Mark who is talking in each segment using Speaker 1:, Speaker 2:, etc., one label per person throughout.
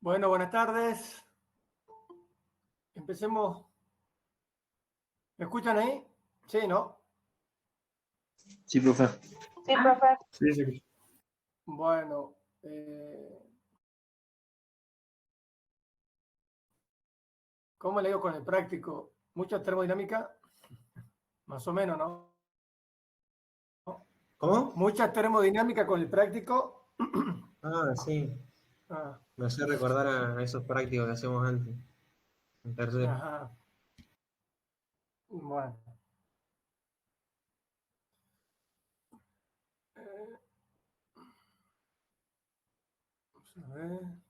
Speaker 1: Bueno, buenas tardes. Empecemos. ¿Me escuchan ahí? Sí, ¿no?
Speaker 2: Sí, profe.
Speaker 3: Sí, profe.
Speaker 1: Sí, sí. Bueno, ¿cómo le digo con el práctico? ¿Mucha termodinámica? Más o menos, ¿no?
Speaker 2: ¿Cómo?
Speaker 1: ¿Mucha termodinámica con el práctico?
Speaker 2: Ah, sí.
Speaker 1: Ah,
Speaker 2: Me hace recordar a esos prácticos que hacíamos antes, en tercero.
Speaker 1: ajá. Bueno. Vamos a ver.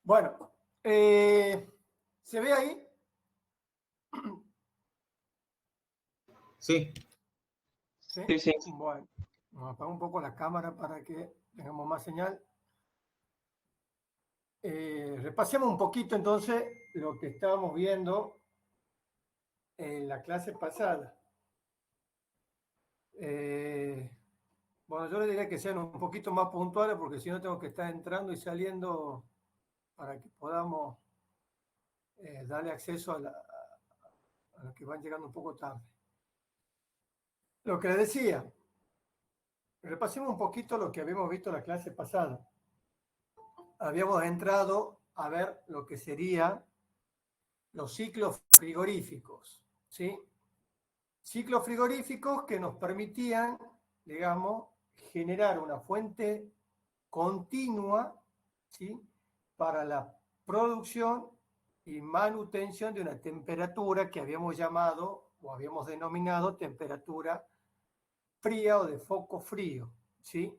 Speaker 1: Bueno, ¿se ve ahí?
Speaker 2: Sí.
Speaker 1: ¿Sí?
Speaker 3: Sí, sí.
Speaker 1: Bueno, vamos a apagar un poco la cámara para que tengamos más señal. Repasemos un poquito entonces lo que estábamos viendo en la clase pasada. Bueno, yo les diría que sean un poquito más puntuales porque si no tengo que estar entrando y saliendo para que podamos darle acceso a los que van llegando un poco tarde. Lo que les decía, repasemos un poquito lo que habíamos visto en la clase pasada. Habíamos entrado a ver lo que serían los ciclos frigoríficos, ¿sí? Ciclos frigoríficos que nos permitían, digamos, generar una fuente continua, ¿sí? Para la producción y manutención de una temperatura que habíamos llamado o habíamos denominado temperatura fría o de foco frío, ¿sí?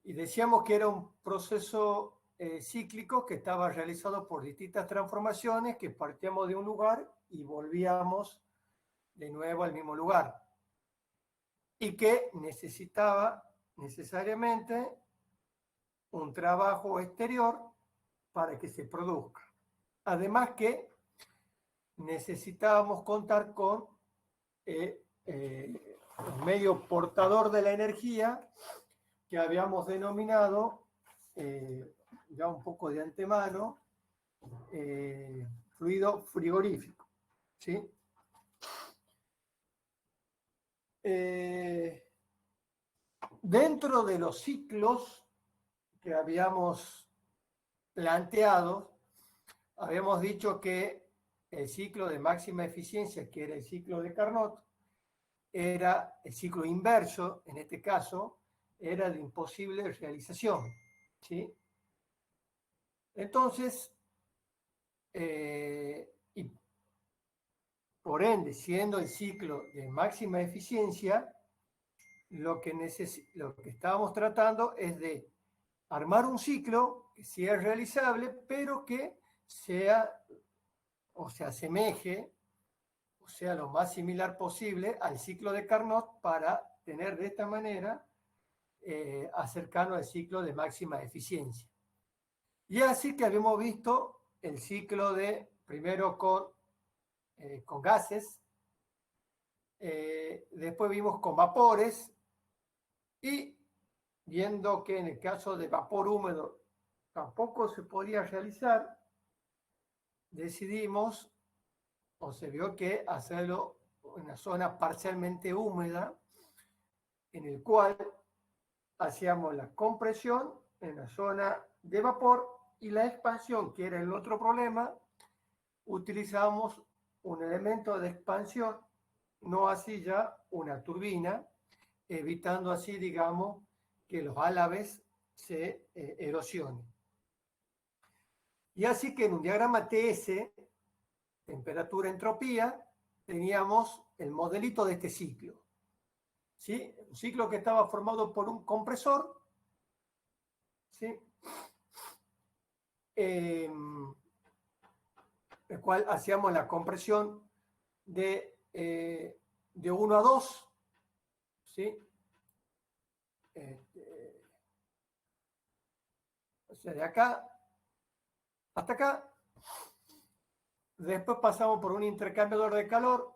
Speaker 1: Y decíamos que era un proceso cíclico que estaba realizado por distintas transformaciones, que partíamos de un lugar y volvíamos de nuevo al mismo lugar. Y que necesitaba necesariamente un trabajo exterior para que se produzca. Además que necesitábamos contar con un medio portador de la energía que habíamos denominado ya un poco de antemano fluido frigorífico, ¿sí? Dentro de los ciclos que habíamos planteado, habíamos dicho que el ciclo de máxima eficiencia, que era el ciclo de Carnot, era el ciclo inverso, en este caso, era de imposible realización, ¿sí? Entonces, y por ende, siendo el ciclo de máxima eficiencia, lo que estábamos tratando es de armar un ciclo que sea realizable, pero que sea o se asemeje, o sea, lo más similar posible al ciclo de Carnot para tener de esta manera acercarnos al ciclo de máxima eficiencia. Y así que habíamos visto el ciclo de, primero con gases, después vimos con vapores y viendo que en el caso de vapor húmedo tampoco se podía realizar, decidimos o se vio que hacerlo en una zona parcialmente húmeda en el cual hacíamos la compresión en la zona de vapor y la expansión, que era el otro problema, utilizamos un elemento de expansión, no así ya una turbina, evitando así, digamos, que los álabes se erosionen. Y así que en un diagrama TS, temperatura-entropía, teníamos el modelito de este ciclo. ¿Sí? Un ciclo que estaba formado por un compresor, ¿sí? El cual hacíamos la compresión de 1 a 2, ¿sí? O sea, de acá hasta acá. Después pasamos por un intercambiador de calor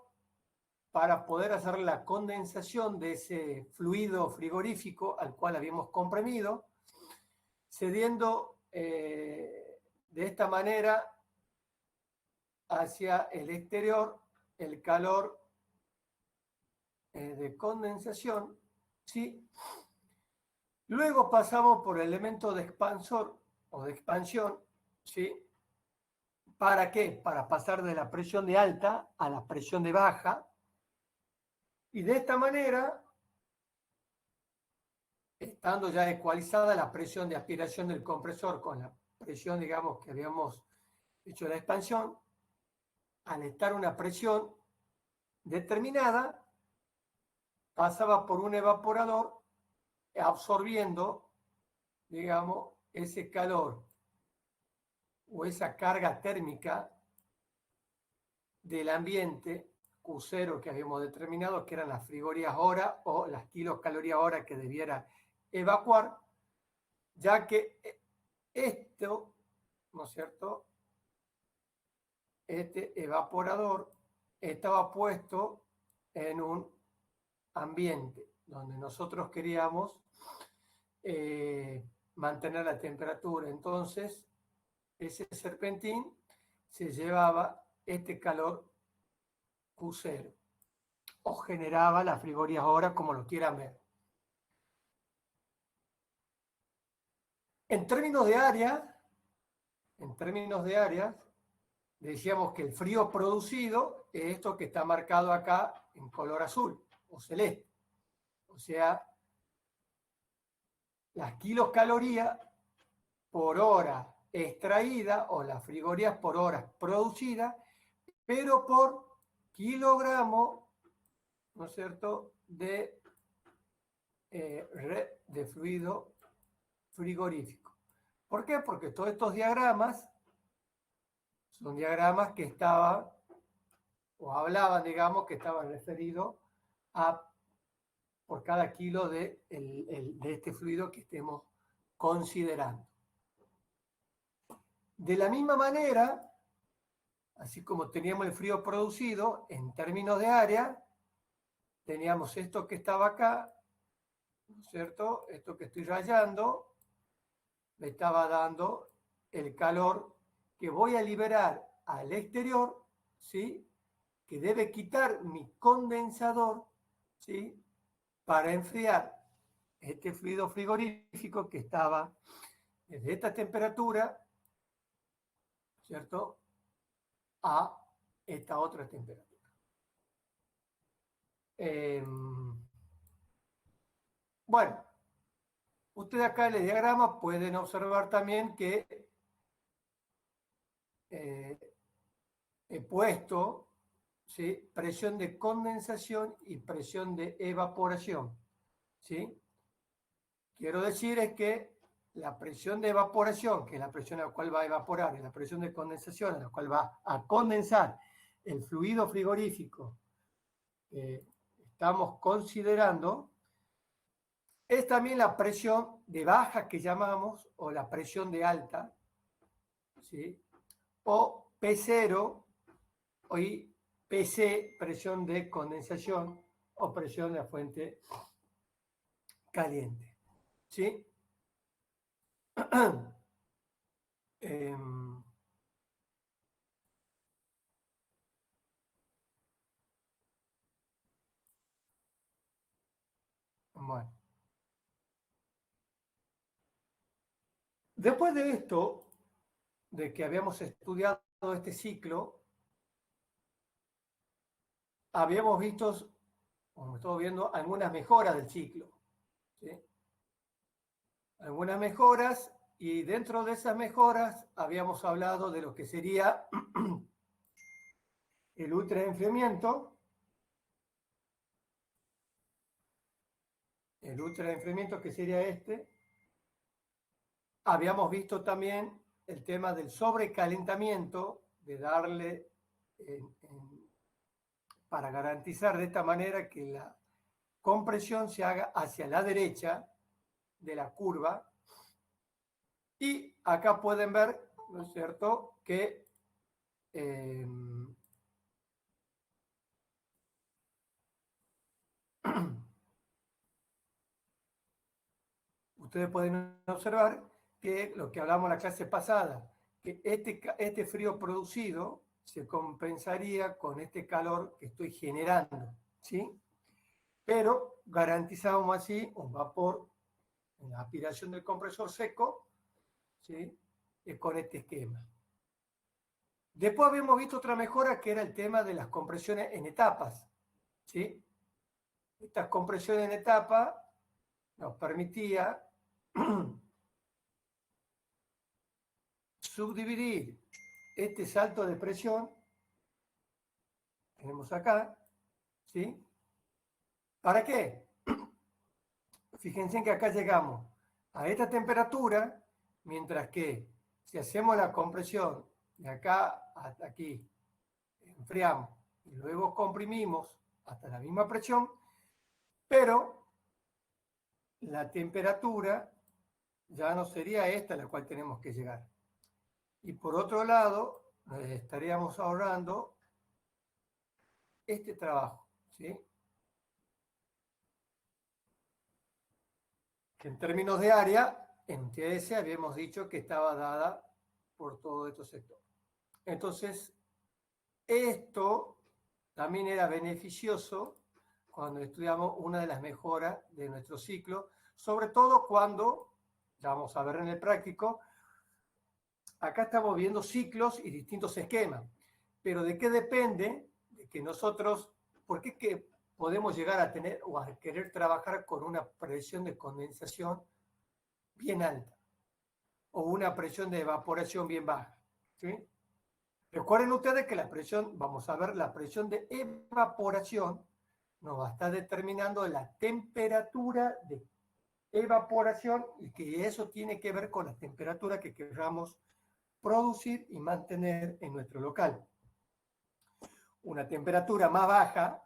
Speaker 1: para poder hacer la condensación de ese fluido frigorífico al cual habíamos comprimido, cediendo de esta manera hacia el exterior el calor de condensación, ¿sí? Luego pasamos por el elemento de expansor o de expansión, ¿sí? ¿Para qué? Para pasar de la presión de alta a la presión de baja. Y de esta manera, estando ya ecualizada la presión de aspiración del compresor con la presión, digamos, que habíamos hecho la expansión, al estar una presión determinada, pasaba por un evaporador absorbiendo, digamos, ese calor o esa carga térmica del ambiente Q0 que habíamos determinado, que eran las frigorías hora o las kilocalorías hora que debiera evacuar, ya que esto, ¿no es cierto? Este evaporador estaba puesto en un ambiente donde nosotros queríamos mantener la temperatura. Entonces, ese serpentín se llevaba este calor Q0 o generaba las frigorías ahora, como lo quieran ver. En términos de áreas, decíamos que el frío producido es esto que está marcado acá en color azul o celeste. O sea, las kilocalorías por hora extraída o las frigorías por hora producida, pero por kilogramo, ¿no es cierto?, de fluido frigorífico. ¿Por qué? Porque todos estos diagramas son diagramas que estaban o hablaban, digamos, que estaban referidos a por cada kilo de este fluido que estemos considerando. De la misma manera, así como teníamos el frío producido, en términos de área, teníamos esto que estaba acá, ¿no es cierto? Esto que estoy rayando, me estaba dando el calor que voy a liberar al exterior, ¿sí? Que debe quitar mi condensador, ¿sí? Para enfriar este fluido frigorífico que estaba desde esta temperatura, ¿cierto?, a esta otra temperatura. Bueno, ustedes acá en el diagrama pueden observar también que he puesto, ¿sí?, presión de condensación y presión de evaporación, ¿sí? Quiero decir es que la presión de evaporación, que es la presión a la cual va a evaporar, y la presión de condensación, a la cual va a condensar el fluido frigorífico que estamos considerando, es también la presión de baja que llamamos, o la presión de alta, ¿sí?, o P0 y PC, presión de condensación o presión de la fuente caliente, ¿sí? Bueno. Después de esto, de que habíamos estudiado este ciclo, habíamos visto, como estamos viendo, algunas mejoras del ciclo, ¿sí? Algunas mejoras, y dentro de esas mejoras habíamos hablado de lo que sería el ultraenfriamiento. El ultraenfriamiento, que sería este. Habíamos visto también el tema del sobrecalentamiento, de darle para garantizar de esta manera que la compresión se haga hacia la derecha de la curva. Y acá pueden ver, ¿no es cierto?, que ustedes pueden observar que lo que hablamos en la clase pasada, que este frío producido se compensaría con este calor que estoy generando, ¿sí? Pero garantizamos así un vapor en la aspiración del compresor seco, ¿sí?, con este esquema. Después habíamos visto otra mejora, que era el tema de las compresiones en etapas, ¿sí? Estas compresiones en etapa nos permitía subdividir este salto de presión, tenemos acá, ¿sí? ¿Para qué? Fíjense que acá llegamos a esta temperatura, mientras que si hacemos la compresión de acá hasta aquí, enfriamos y luego comprimimos hasta la misma presión, pero la temperatura ya no sería esta a la cual tenemos que llegar. Y por otro lado, estaríamos ahorrando este trabajo, ¿sí?, que en términos de área, en TS habíamos dicho que estaba dada por todo este sector. Entonces, esto también era beneficioso cuando estudiamos una de las mejoras de nuestro ciclo, sobre todo cuando, ya vamos a ver en el práctico, acá estamos viendo ciclos y distintos esquemas, pero ¿de qué depende? De que nosotros, ¿por qué que podemos llegar a tener o a querer trabajar con una presión de condensación bien alta o una presión de evaporación bien baja? ¿Sí? Recuerden ustedes que la presión, vamos a ver, la presión de evaporación nos va a estar determinando la temperatura de evaporación, y que eso tiene que ver con la temperatura que queramos producir y mantener en nuestro local. Una temperatura más baja,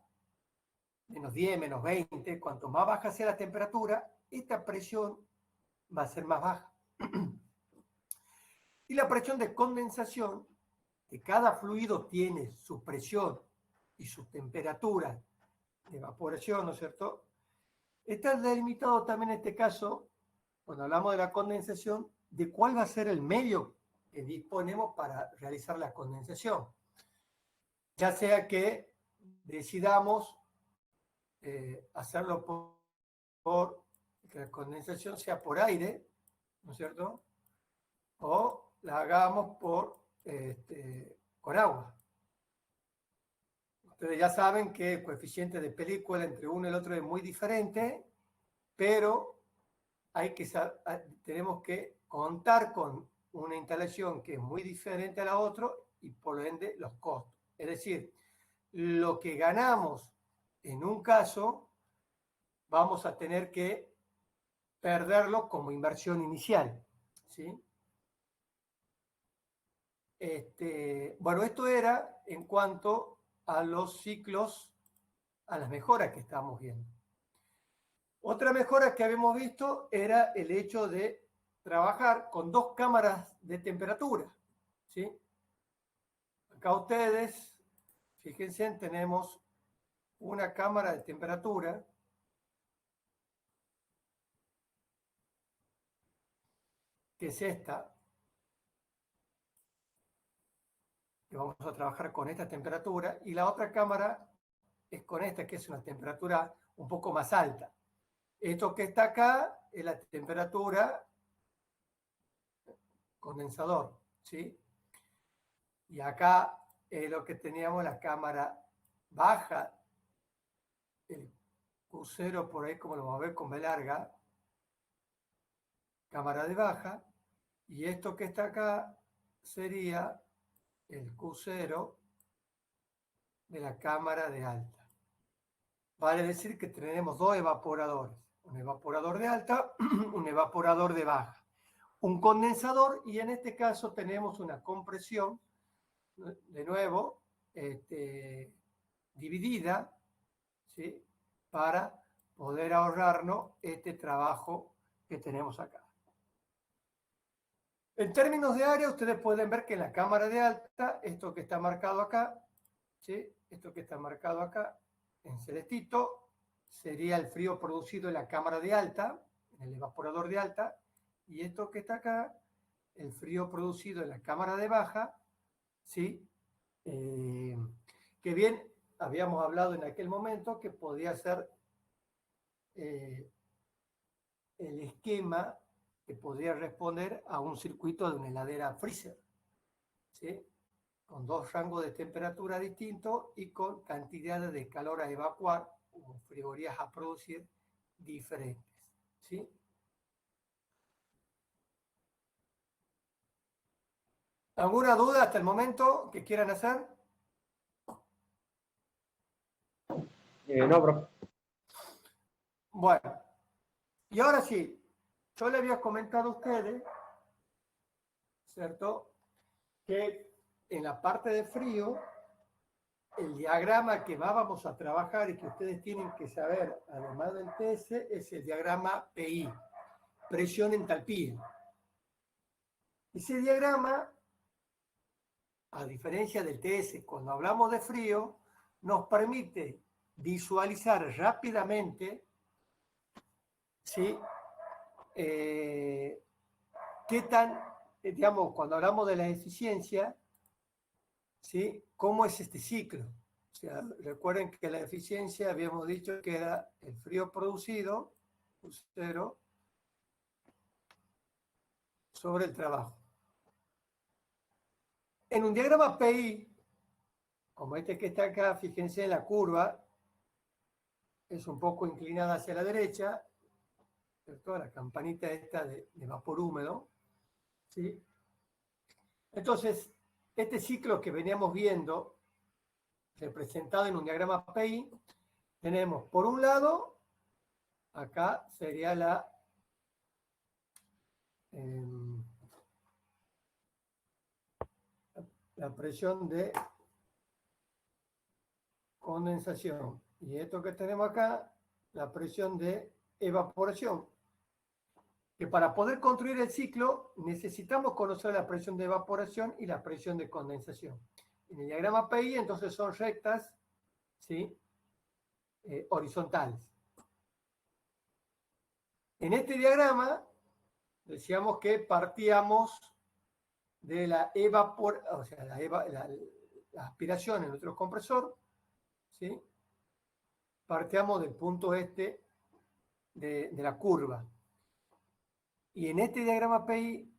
Speaker 1: menos 10, menos 20, cuanto más baja sea la temperatura, esta presión va a ser más baja. Y la presión de condensación, que cada fluido tiene su presión y su temperatura de evaporación, ¿no es cierto?, está delimitado también en este caso, cuando hablamos de la condensación, de cuál va a ser el medio que disponemos para realizar la condensación. Ya sea que decidamos hacerlo por que la condensación sea por aire, ¿no es cierto?, o la hagamos con agua. Ustedes ya saben que el coeficiente de película entre uno y el otro es muy diferente, pero tenemos que contar con una instalación que es muy diferente a la otra, y por ende los costos. Es decir, lo que ganamos en un caso, vamos a tener que perderlo como inversión inicial, ¿sí? Bueno, esto era en cuanto a los ciclos, a las mejoras que estamos viendo. Otra mejora que habíamos visto era el hecho de trabajar con dos cámaras de temperatura, ¿sí? Acá ustedes, fíjense, tenemos una cámara de temperatura que es esta, que vamos a trabajar con esta temperatura, y la otra cámara es con esta, que es una temperatura un poco más alta. Esto que está acá es la temperatura condensador, ¿sí? Y acá es lo que teníamos, la cámara baja el Q0 por ahí, como lo vamos a ver con B larga, cámara de baja, y esto que está acá sería el Q0 de la cámara de alta. Vale decir que tenemos dos evaporadores, un evaporador de alta, un evaporador de baja, un condensador, y en este caso tenemos una compresión, de nuevo, dividida, ¿sí? Para poder ahorrarnos este trabajo que tenemos acá. En términos de área, ustedes pueden ver que en la cámara de alta, esto que está marcado acá, ¿sí? Esto que está marcado acá, en celestito, sería el frío producido en la cámara de alta, en el evaporador de alta, y esto que está acá, el frío producido en la cámara de baja, ¿sí? Que bien habíamos hablado en aquel momento que podía ser el esquema que podría responder a un circuito de una heladera freezer, ¿sí? Con dos rangos de temperatura distintos y con cantidades de calor a evacuar o frigorías a producir diferentes, ¿sí? ¿Alguna duda hasta el momento que quieran hacer?
Speaker 2: No, profe.
Speaker 1: Bueno, y ahora sí, yo le había comentado a ustedes, ¿cierto?, que en la parte de frío, el diagrama que vamos a trabajar y que ustedes tienen que saber, además del TS, es el diagrama PI, presión-entalpía. Ese diagrama, a diferencia del TS, cuando hablamos de frío, nos permite visualizar rápidamente, ¿sí? Qué tan, digamos, cuando hablamos de la eficiencia, ¿sí? ¿Cómo es este ciclo? O sea, recuerden que la eficiencia habíamos dicho que era el frío producido, Q0, sobre el trabajo. En un diagrama PI, como este que está acá, fíjense en la curva, es un poco inclinada hacia la derecha, ¿cierto? La campanita esta de vapor húmedo, ¿sí? Entonces, este ciclo que veníamos viendo, representado en un diagrama PI, tenemos por un lado, acá sería la presión de condensación. Y esto que tenemos acá, la presión de evaporación. Que para poder construir el ciclo necesitamos conocer la presión de evaporación y la presión de condensación. En el diagrama PI entonces son rectas, ¿sí? Horizontales. En este diagrama decíamos que partíamos de la o sea, la aspiración en nuestro compresor, ¿sí? Partíamos del punto este de la curva. Y en este diagrama PI,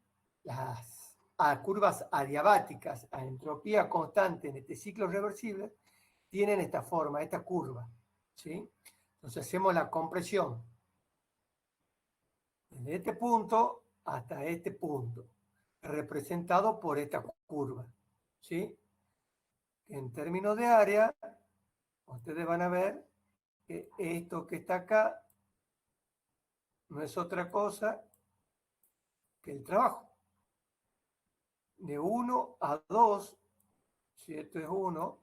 Speaker 1: las curvas adiabáticas a entropía constante en este ciclo reversible tienen esta forma, esta curva, ¿sí? Entonces hacemos la compresión desde este punto hasta este punto, representado por esta curva, ¿sí? En términos de área, ustedes van a ver que esto que está acá no es otra cosa que el trabajo. De 1 a 2, si esto es 1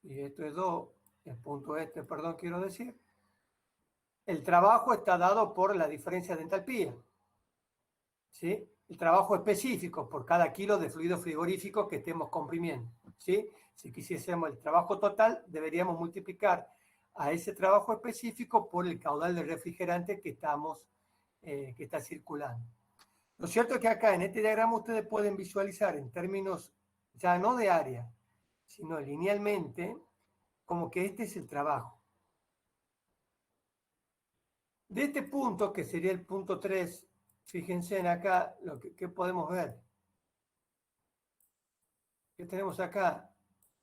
Speaker 1: y esto es 2, el punto este, perdón, quiero decir, el trabajo está dado por la diferencia de entalpía, ¿sí? El trabajo específico por cada kilo de fluido frigorífico que estemos comprimiendo, ¿sí? Si quisiésemos el trabajo total, deberíamos multiplicar a ese trabajo específico por el caudal de refrigerante que está circulando. Lo cierto es que acá en este diagrama ustedes pueden visualizar en términos ya no de área, sino linealmente, como que este es el trabajo. De este punto, que sería el punto 3, fíjense en acá lo que podemos ver. ¿Qué tenemos acá?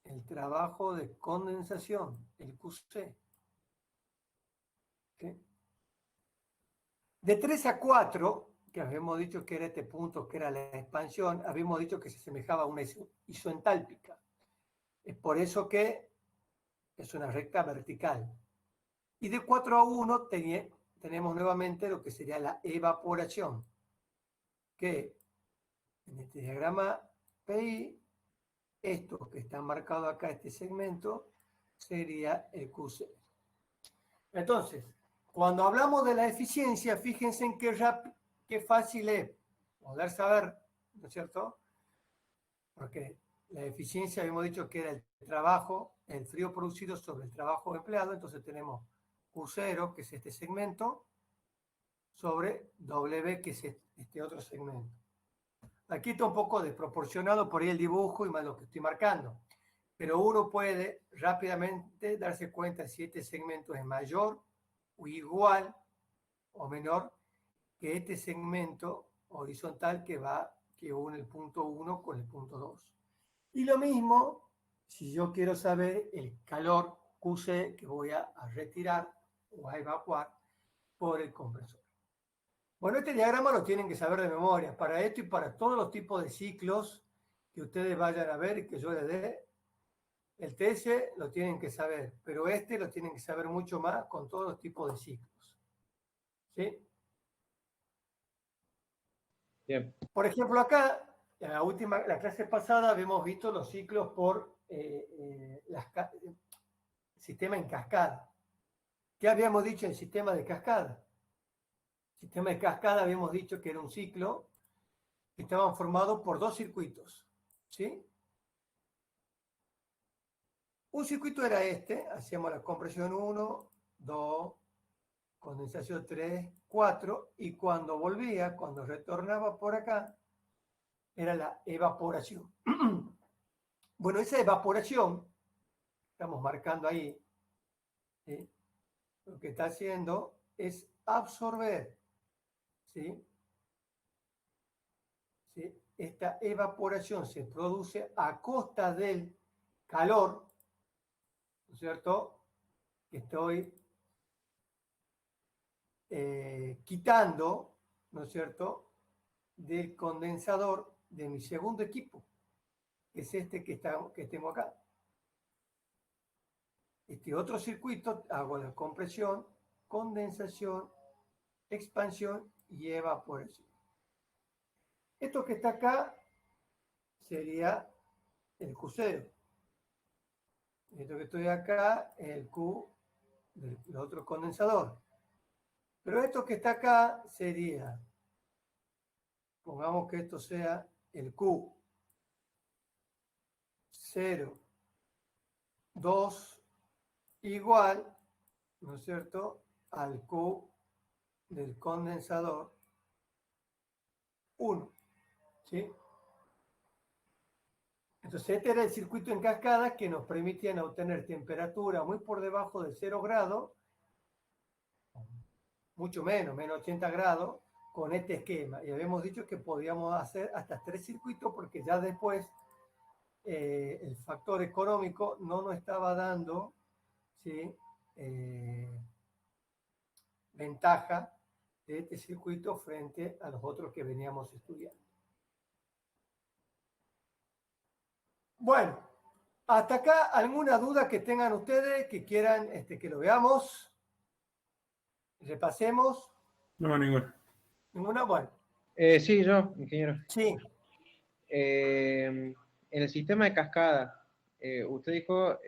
Speaker 1: El trabajo de condensación, el QC. De 3 a 4, que habíamos dicho que era este punto, que era la expansión, habíamos dicho que se asemejaba a una isoentálpica. Es por eso que es una recta vertical. Y de 4 a 1 tenemos nuevamente lo que sería la evaporación, que en este diagrama PI, esto que está marcado acá, este segmento, sería el QC. Entonces, cuando hablamos de la eficiencia, fíjense en qué fácil es poder saber, ¿no es cierto? Porque la eficiencia habíamos dicho que era el trabajo, el frío producido sobre el trabajo empleado, entonces tenemos Q0, que es este segmento, sobre W, que es este otro segmento. Aquí está un poco desproporcionado por ahí el dibujo y más lo que estoy marcando, pero uno puede rápidamente darse cuenta si este segmento es mayor o igual o menor que este segmento horizontal que une el punto 1 con el punto 2. Y lo mismo si yo quiero saber el calor QC que voy a retirar o a evacuar por el compresor. Bueno, este diagrama lo tienen que saber de memoria. Para esto y para todos los tipos de ciclos que ustedes vayan a ver y que yo les dé, el TS lo tienen que saber, pero este lo tienen que saber mucho más con todos los tipos de ciclos. ¿Sí?
Speaker 2: Bien.
Speaker 1: Por ejemplo, acá, en la clase pasada, habíamos visto los ciclos por sistema en cascada. ¿Qué habíamos dicho en sistema de cascada? Sistema de cascada habíamos dicho que era un ciclo que estaban formados por dos circuitos. ¿Sí? Un circuito era este, hacíamos la compresión 1, 2, condensación 3, 4, y cuando volvía, cuando retornaba por acá, era la evaporación. Bueno, esa evaporación, estamos marcando ahí, ¿sí? Lo que está haciendo es absorber, ¿sí? ¿Sí? Esta evaporación se produce a costa del calor, ¿no es cierto?, que estoy quitando, ¿no es cierto?, del condensador de mi segundo equipo, que es este que tengo acá. Este otro circuito hago la compresión, condensación, expansión y evaporación. Esto que está acá sería el Q0. Esto que estoy acá es el Q del otro condensador. Pero esto que está acá sería, pongamos que esto sea el Q 0, 2 igual, ¿no es cierto?, al Q del condensador 1, ¿sí? Entonces este era el circuito en cascada que nos permitían obtener temperatura muy por debajo de 0 grados, mucho menos 80 grados, con este esquema. Y habíamos dicho que podíamos hacer hasta 3 circuitos porque ya después el factor económico no nos estaba dando, ¿sí?, ventaja de este circuito frente a los otros que veníamos estudiando. Bueno, hasta acá, ¿alguna duda que tengan ustedes que quieran que lo veamos? Repasemos.
Speaker 3: No, ninguna.
Speaker 1: ¿Ninguna? Bueno.
Speaker 2: Sí, yo, ingeniero.
Speaker 1: Sí.
Speaker 2: En el sistema de cascada, usted dijo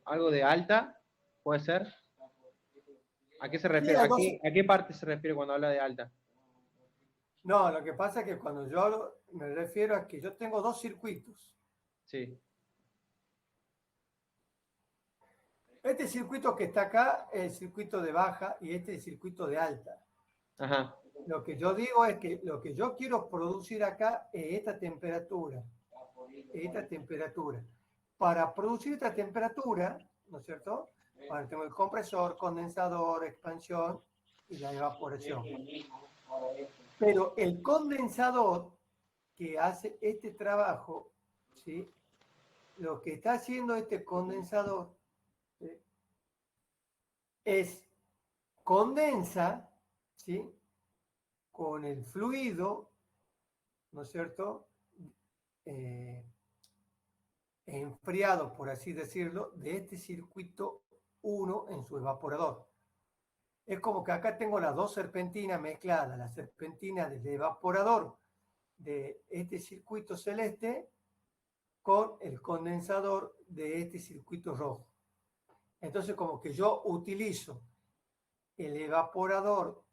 Speaker 2: algo de alta, ¿puede ser? ¿A qué se
Speaker 1: Sí,
Speaker 2: refiere? ¿A qué parte se refiere cuando habla de alta?
Speaker 1: No, lo que pasa es que cuando yo hablo, me refiero a que yo tengo dos circuitos.
Speaker 2: Sí.
Speaker 1: Este circuito que está acá es el circuito de baja y este es el circuito de alta.
Speaker 2: Ajá.
Speaker 1: Lo que yo digo es que lo que yo quiero producir acá es esta temperatura. Esta temperatura. Para producir esta temperatura, ¿no es cierto?, bueno, tengo el compresor, condensador, expansión y la evaporación. Pero el condensador que hace este trabajo, ¿sí?, lo que está haciendo este condensador, ¿sí?, es condensa, ¿sí?, con el fluido, ¿no es cierto?, enfriado, por así decirlo, de este circuito 1 en su evaporador. Es como que acá tengo las dos serpentinas mezcladas, la serpentina del evaporador de este circuito celeste con el condensador de este circuito rojo. Entonces, como que yo utilizo el evaporador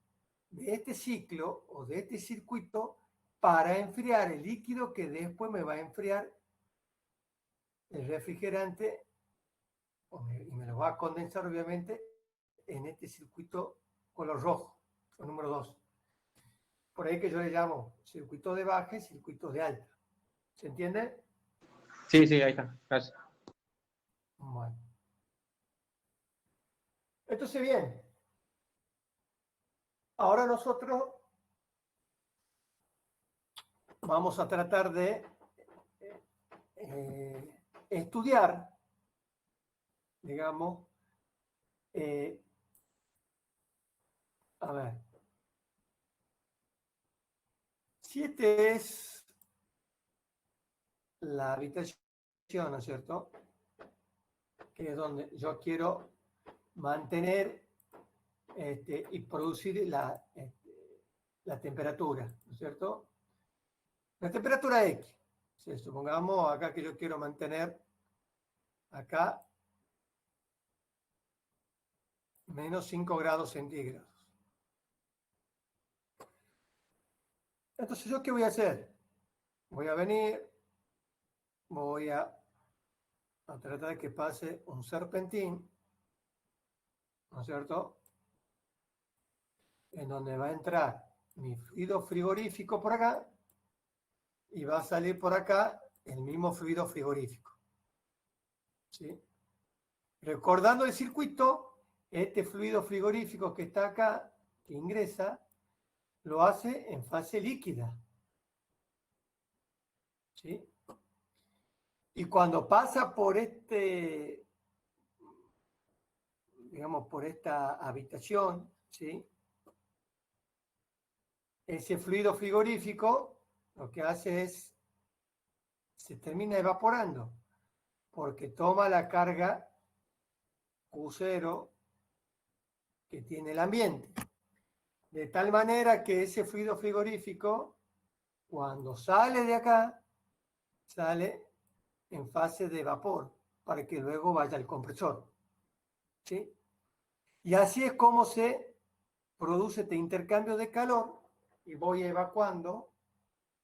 Speaker 1: de este ciclo o de este circuito para enfriar el líquido que después me va a enfriar el refrigerante y me lo va a condensar, obviamente, en este circuito color rojo, o número 2. Por ahí que yo le llamo circuito de baja y circuito de alta. ¿Se entiende?
Speaker 2: Sí, sí, ahí está. Gracias.
Speaker 1: Bueno. Entonces, bien. Ahora nosotros vamos a tratar de estudiar, digamos, a ver, si este es la habitación, ¿no es cierto?, que es donde yo quiero mantener y producir la temperatura, ¿no es cierto? La temperatura X. Si supongamos acá que yo quiero mantener acá menos 5 grados centígrados. Entonces, ¿yo qué voy a hacer? Voy a venir, voy a tratar de que pase un serpentín, ¿no es cierto?, en donde va a entrar mi fluido frigorífico por acá y va a salir por acá el mismo fluido frigorífico. ¿Sí? Recordando el circuito, este fluido frigorífico que está acá, que ingresa, lo hace en fase líquida. ¿Sí? Y cuando pasa por digamos, por esta habitación, ¿sí?, ese fluido frigorífico lo que hace es, se termina evaporando, porque toma la carga Q0 que tiene el ambiente. De tal manera que ese fluido frigorífico, cuando sale de acá, sale en fase de vapor, para que luego vaya al compresor. ¿Sí? Y así es como se produce este intercambio de calor y voy evacuando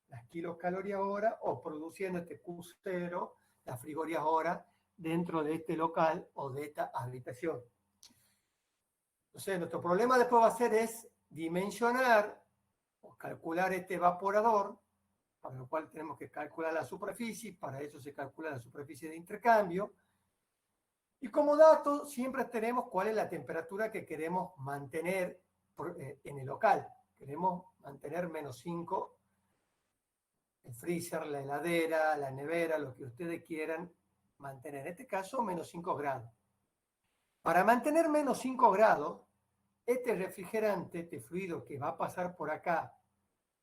Speaker 1: las kilocalorías hora o produciendo este Q0, las frigorías hora, dentro de este local o de esta habitación. Entonces, nuestro problema después va a ser es dimensionar o calcular este evaporador, para lo cual tenemos que calcular la superficie, para eso se calcula la superficie de intercambio. Y como dato, siempre tenemos cuál es la temperatura que queremos mantener en el local. Queremos mantener menos 5, el freezer, la heladera, la nevera, lo que ustedes quieran mantener. En este caso, menos 5 grados. Para mantener menos 5 grados, este refrigerante, este fluido que va a pasar por acá,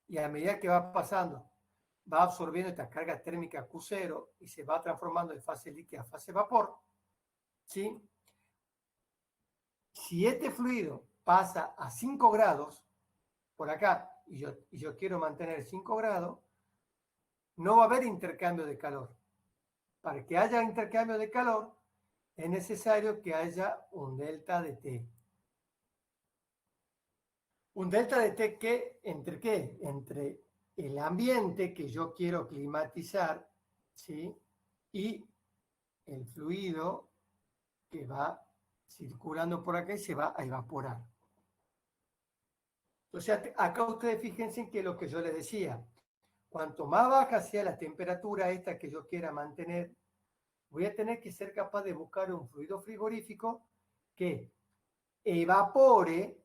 Speaker 1: y a medida que va pasando, va absorbiendo esta carga térmica Q0 y se va transformando de fase líquida a fase vapor, ¿sí? Si este fluido pasa a 5 grados por acá y yo quiero mantener 5 grados, no va a haber intercambio de calor. Para que haya intercambio de calor, es necesario que haya un delta de T. Un delta de T que, ¿entre qué? Entre el ambiente que yo quiero climatizar, ¿sí?, y el fluido que va circulando por acá y se va a evaporar. O sea, acá ustedes fíjense que lo que yo les decía, cuanto más baja sea la temperatura esta que yo quiera mantener, voy a tener que ser capaz de buscar un fluido frigorífico que evapore,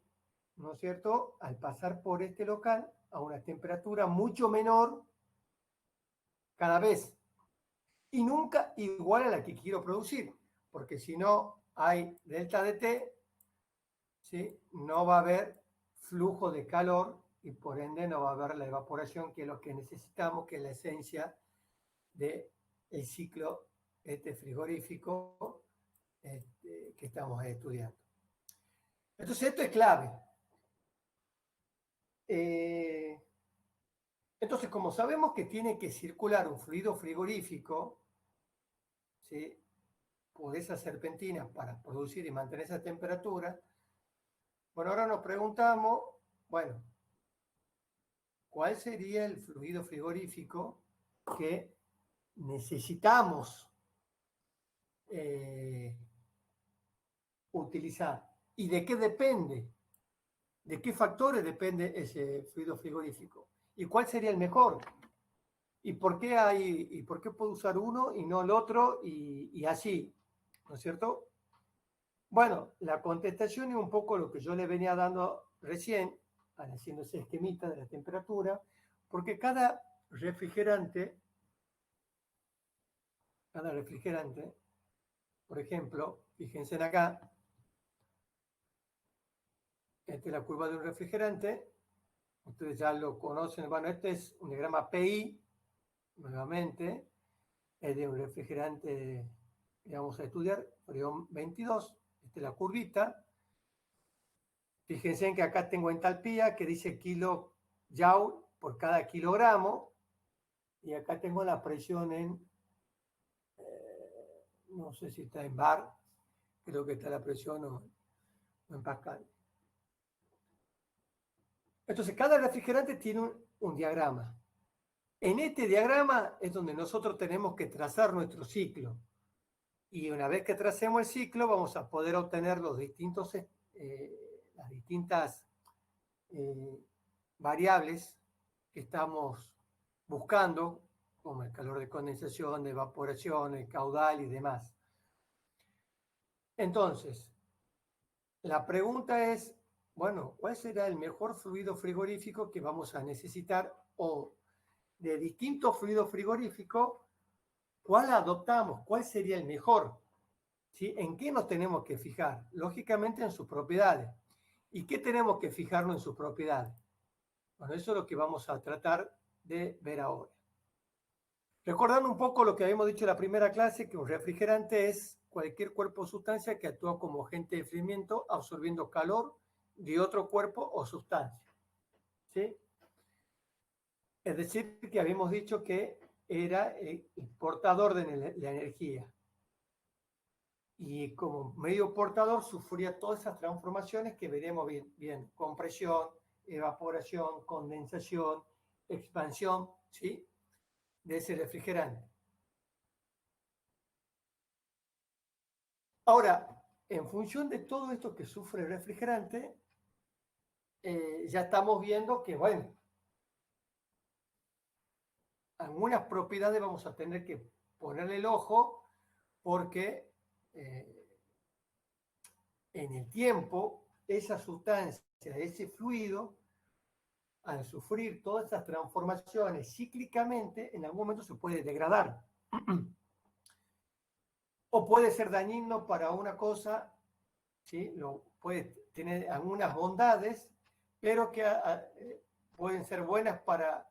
Speaker 1: ¿no es cierto?, al pasar por este local a una temperatura mucho menor cada vez y nunca igual a la que quiero producir, porque si no hay delta de T, ¿sí?, no va a haber flujo de calor y por ende no va a haber la evaporación, que es lo que necesitamos, que es la esencia del ciclo frigorífico que estamos estudiando. Entonces esto es clave. Entonces, como sabemos que tiene que circular un fluido frigorífico, ¿sí?, por esas serpentinas para producir y mantener esa temperatura, bueno, ahora nos preguntamos, bueno, ¿cuál sería el fluido frigorífico que necesitamos utilizar? ¿Y de qué depende? ¿De qué factores depende ese fluido frigorífico? ¿Y cuál sería el mejor? ¿Y por qué puedo usar uno y no el otro? Y así, ¿no es cierto? Bueno, la contestación es un poco lo que yo le venía dando recién, haciendo ese esquemita de la temperatura, porque cada refrigerante, por ejemplo, fíjense en acá, esta es la curva de un refrigerante, ustedes ya lo conocen, bueno, este es un diagrama PI, nuevamente, es de un refrigerante que vamos a estudiar, Freon 22, esta es la curvita. Fíjense en que acá tengo entalpía que dice kilojoule por cada kilogramo, y acá tengo la presión no sé si está en bar, creo que está la presión o en pascal. Entonces, cada refrigerante tiene un diagrama. En este diagrama es donde nosotros tenemos que trazar nuestro ciclo. Y una vez que tracemos el ciclo, vamos a poder obtener las distintas variables que estamos buscando, como el calor de condensación, de evaporación, el caudal y demás. Entonces, la pregunta es, bueno, ¿cuál será el mejor fluido frigorífico que vamos a necesitar? O de distintos fluidos frigoríficos, ¿cuál adoptamos? ¿Cuál sería el mejor? ¿Sí? ¿En qué nos tenemos que fijar? Lógicamente en sus propiedades. ¿Y qué tenemos que fijarnos en sus propiedades? Bueno, eso es lo que vamos a tratar de ver ahora. Recordando un poco lo que habíamos dicho en la primera clase, que un refrigerante es cualquier cuerpo o sustancia que actúa como agente de enfriamiento absorbiendo calor de otro cuerpo o sustancia. ¿Sí? Es decir, que habíamos dicho que era el portador de la energía. Y como medio portador sufría todas esas transformaciones que veremos bien, compresión, evaporación, condensación, expansión, ¿sí?, de ese refrigerante. Ahora, en función de todo esto que sufre el refrigerante, ya estamos viendo que, bueno, algunas propiedades vamos a tener que ponerle el ojo porque en el tiempo esa sustancia, ese fluido, al sufrir todas esas transformaciones cíclicamente, en algún momento se puede degradar. O puede ser dañino para una cosa, ¿sí? Puede tener algunas bondades, pero que pueden ser buenas para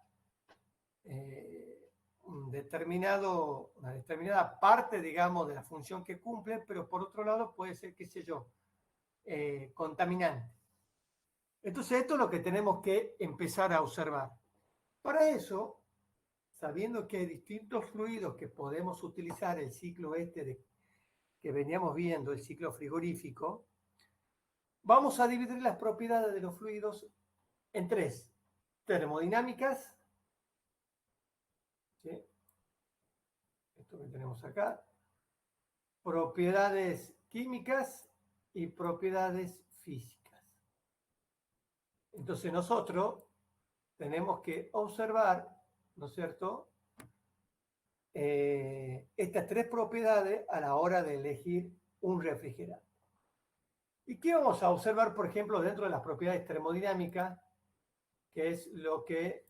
Speaker 1: una determinada parte, digamos, de la función que cumple, pero por otro lado puede ser, qué sé yo, contaminante. Entonces esto es lo que tenemos que empezar a observar. Para eso, sabiendo que hay distintos fluidos que podemos utilizar, el ciclo que veníamos viendo, el ciclo frigorífico, vamos a dividir las propiedades de los fluidos en tres: termodinámicas, ¿sí?, esto que tenemos acá, propiedades químicas y propiedades físicas. Entonces nosotros tenemos que observar, ¿no es cierto?, estas tres propiedades a la hora de elegir un refrigerante. ¿Y qué vamos a observar, por ejemplo, dentro de las propiedades termodinámicas, que es lo que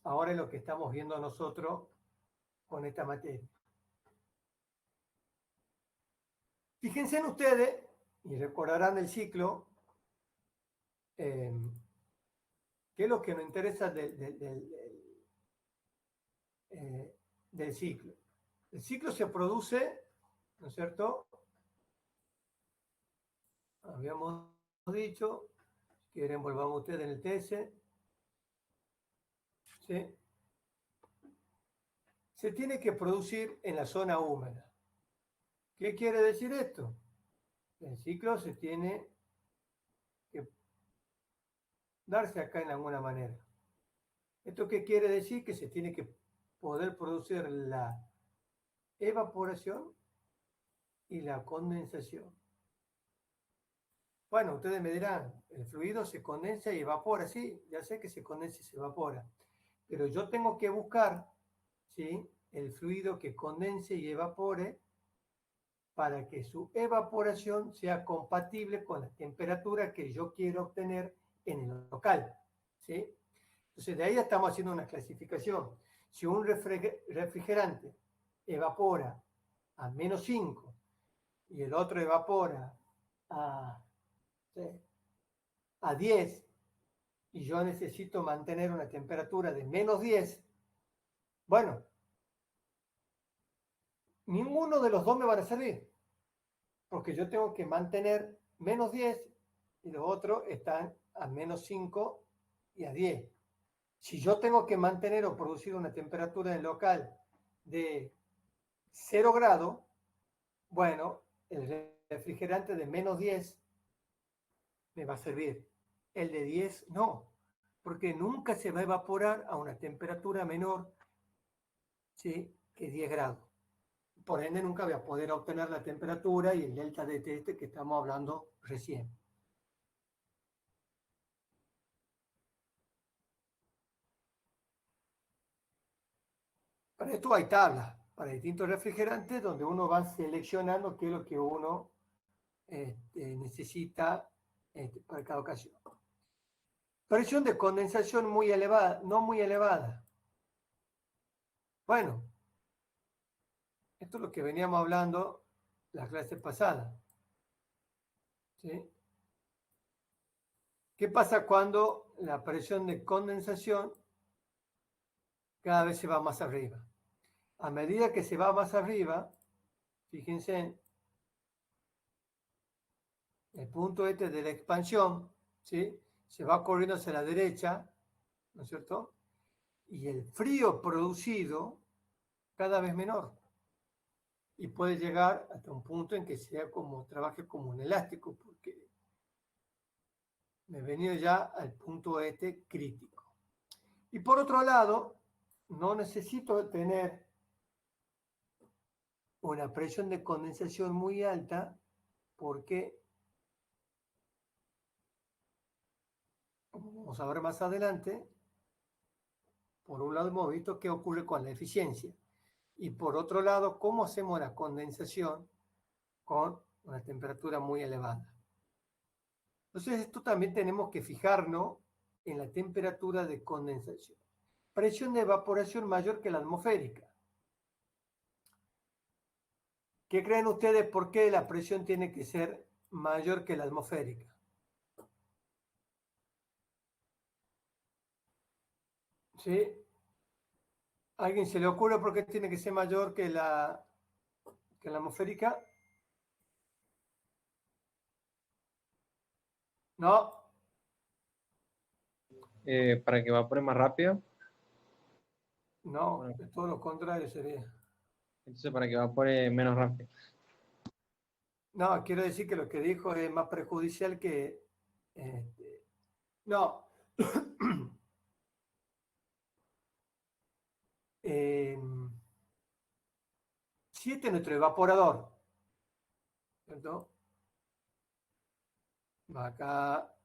Speaker 1: ahora es lo que estamos viendo nosotros con esta materia? Fíjense en ustedes, y recordarán el ciclo, ¿Qué es lo que nos interesa del ciclo? El ciclo se produce, ¿no es cierto? Habíamos dicho, si quieren volvamos ustedes en el TS, ¿sí? Se tiene que producir en la zona húmeda. ¿Qué quiere decir esto? El ciclo se tiene que darse acá en alguna manera. ¿Esto qué quiere decir? Que se tiene que poder producir la evaporación y la condensación. Bueno, ustedes me dirán, el fluido se condensa y evapora, sí, ya sé que se condensa y se evapora, pero yo tengo que buscar, ¿sí?, el fluido que condense y evapore para que su evaporación sea compatible con la temperatura que yo quiero obtener en el local, ¿sí? Entonces, de ahí ya estamos haciendo una clasificación. Si un refrigerante evapora a -5 y el otro evapora a, ¿sí?, a 10 y yo necesito mantener una temperatura de -10, bueno, ninguno de los dos me van a servir, porque yo tengo que mantener -10 y los otros están a -5 y a 10. Si yo tengo que mantener o producir una temperatura en el local de 0 grados, bueno, el refrigerante de -10 me va a servir. El de 10 no, porque nunca se va a evaporar a una temperatura menor, ¿sí?, que 10 grados. Por ende, nunca voy a poder obtener la temperatura y el delta de T que estamos hablando recién. Para esto hay tablas para distintos refrigerantes donde uno va seleccionando qué es lo que uno necesita para cada ocasión. Presión de condensación muy elevada, no muy elevada. Bueno, esto es lo que veníamos hablando la clase pasada, ¿sí? ¿Qué pasa cuando la presión de condensación cada vez se va más arriba? A medida que se va más arriba, fíjense, el punto este de la expansión, ¿sí?, se va corriendo hacia la derecha, ¿no es cierto? Y el frío producido cada vez menor. Y puede llegar hasta un punto en que sea como, trabaje como un elástico, porque me he venido ya al punto este crítico. Y por otro lado, no necesito tener una presión de condensación muy alta, porque, como vamos a ver más adelante, por un lado hemos visto qué ocurre con la eficiencia. Y por otro lado, cómo hacemos la condensación con una temperatura muy elevada. Entonces, esto también tenemos que fijarnos en la temperatura de condensación. Presión de evaporación mayor que la atmosférica. ¿Qué creen ustedes por qué la presión tiene que ser mayor que la atmosférica? ¿Sí? ¿A alguien se le ocurre por qué tiene que ser mayor que la atmosférica? No,
Speaker 2: Para que evapore más rápido.
Speaker 1: no,
Speaker 2: Bueno,
Speaker 1: de todo lo contrario sería.
Speaker 2: entonces para que evapore menos rápido.
Speaker 1: No, quiero decir que lo que dijo es más perjudicial que... no. 7 nuestro evaporador, ¿cierto? Va acá,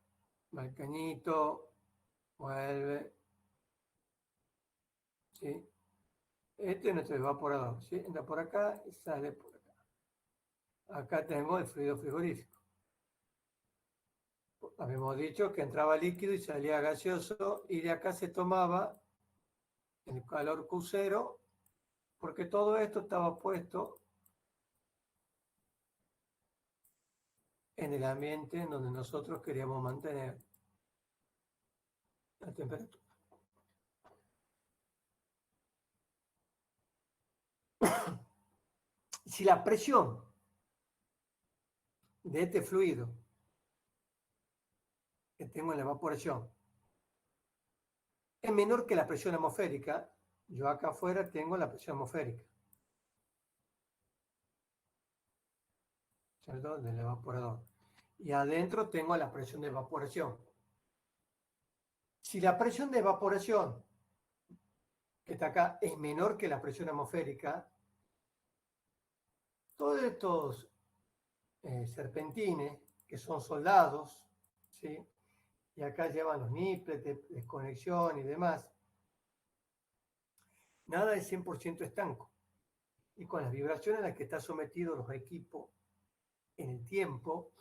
Speaker 1: va el cañito, vuelve, ¿sí? Este es nuestro evaporador, ¿sí? Entra por acá y sale por acá. Acá tengo el fluido frigorífico. Habíamos dicho que entraba líquido y salía gaseoso y de acá se tomaba el calor Q0 porque todo esto estaba puesto en el ambiente en donde nosotros queríamos mantener la temperatura. Si la presión de este fluido que tengo en la evaporación es menor que la presión atmosférica, yo acá afuera tengo la presión atmosférica, ¿cierto? Del evaporador. Y adentro tengo la presión de evaporación. Si la presión de evaporación que está acá es menor que la presión atmosférica, todos estos serpentines, que son soldados, ¿sí? Y acá llevan los nipples de desconexión y demás, nada es 100% estanco. Y con las vibraciones a las que están sometidos los equipos en el tiempo,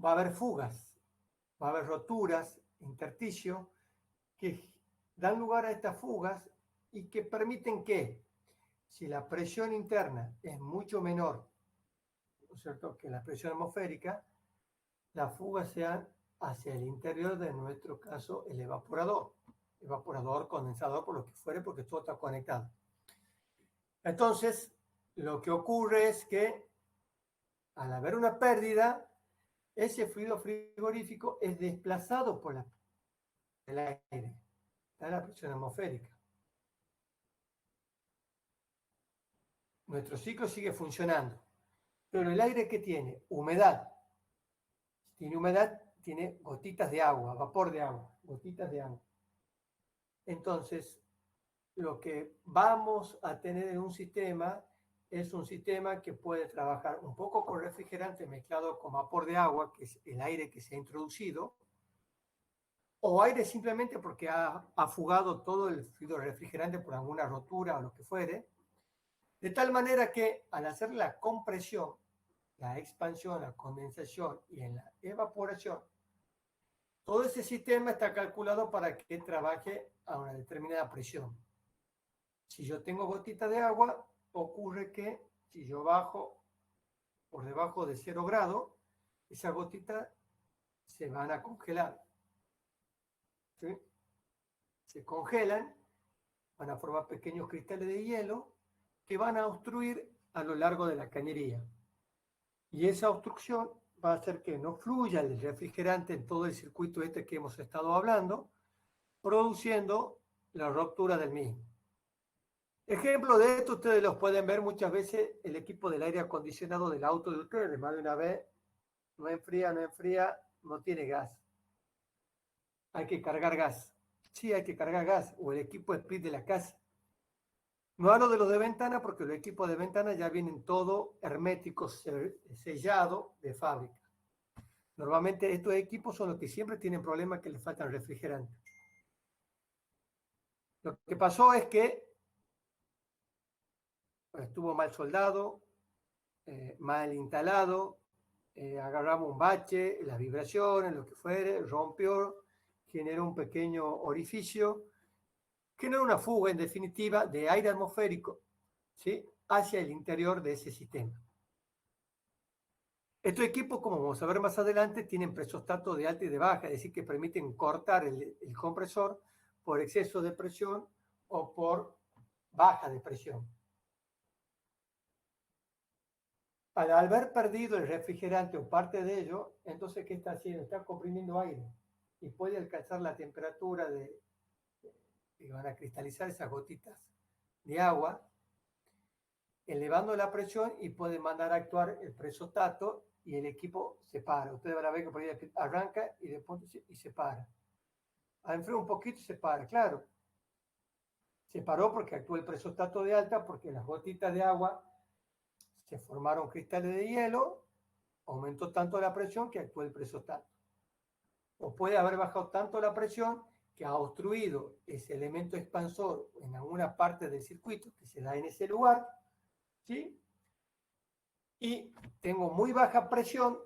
Speaker 1: va a haber fugas, va a haber roturas, intersticios, que dan lugar a estas fugas y que permiten que, si la presión interna es mucho menor, ¿no es cierto?, que la presión atmosférica, las fugas sean hacia el interior de nuestro caso el evaporador, condensador, por lo que fuere, porque todo está conectado. Entonces, lo que ocurre es que al haber una pérdida, ese fluido frigorífico es desplazado por el aire, la presión atmosférica. Nuestro ciclo sigue funcionando, pero el aire que tiene humedad, tiene gotitas de agua, vapor de agua, gotitas de agua. Entonces, lo que vamos a tener en un sistema es un sistema que puede trabajar un poco con refrigerante mezclado con vapor de agua, que es el aire que se ha introducido, o aire simplemente porque ha fugado todo el fluido refrigerante por alguna rotura o lo que fuere, de tal manera que al hacer la compresión, la expansión, la condensación y en la evaporación, todo ese sistema está calculado para que trabaje a una determinada presión. Si yo tengo gotitas de agua, ocurre que si yo bajo por debajo de 0 grados, esas gotitas se van a congelar. ¿Sí? Se congelan, van a formar pequeños cristales de hielo que van a obstruir a lo largo de la cañería. Y esa obstrucción va a hacer que no fluya el refrigerante en todo el circuito este que hemos estado hablando, produciendo la ruptura del mismo. Ejemplo de esto, ustedes los pueden ver muchas veces, el equipo del aire acondicionado del auto de ustedes, más de una vez, no enfría, no tiene gas. Hay que cargar gas. Sí, hay que cargar gas, o el equipo split de la casa. No hablo de los de ventana porque los equipos de ventana ya vienen todo herméticos, sellado de fábrica. Normalmente estos equipos son los que siempre tienen problemas que les faltan refrigerante. Lo que pasó es que estuvo mal soldado, mal instalado, agarramos un bache, las vibraciones, lo que fuere, rompió, generó un pequeño orificio, generó una fuga en definitiva de aire atmosférico, ¿sí?, hacia el interior de ese sistema. Estos equipos, como vamos a ver más adelante, tienen presostato de alta y de baja, es decir, que permiten cortar el compresor por exceso de presión o por baja de presión. Al haber perdido el refrigerante o parte de ello, entonces, ¿qué está haciendo? Está comprimiendo aire y puede alcanzar la temperatura que van a cristalizar esas gotitas de agua, elevando la presión y puede mandar a actuar el presostato y el equipo se para. Ustedes van a ver que por ahí arranca y después se para. Enfría un poquito y se para, claro. Se paró porque actuó el presostato de alta, porque las gotitas de agua se formaron cristales de hielo, aumentó tanto la presión que actuó el presostato. O puede haber bajado tanto la presión que ha obstruido ese elemento expansor en alguna parte del circuito que se da en ese lugar, ¿sí? Y tengo muy baja presión,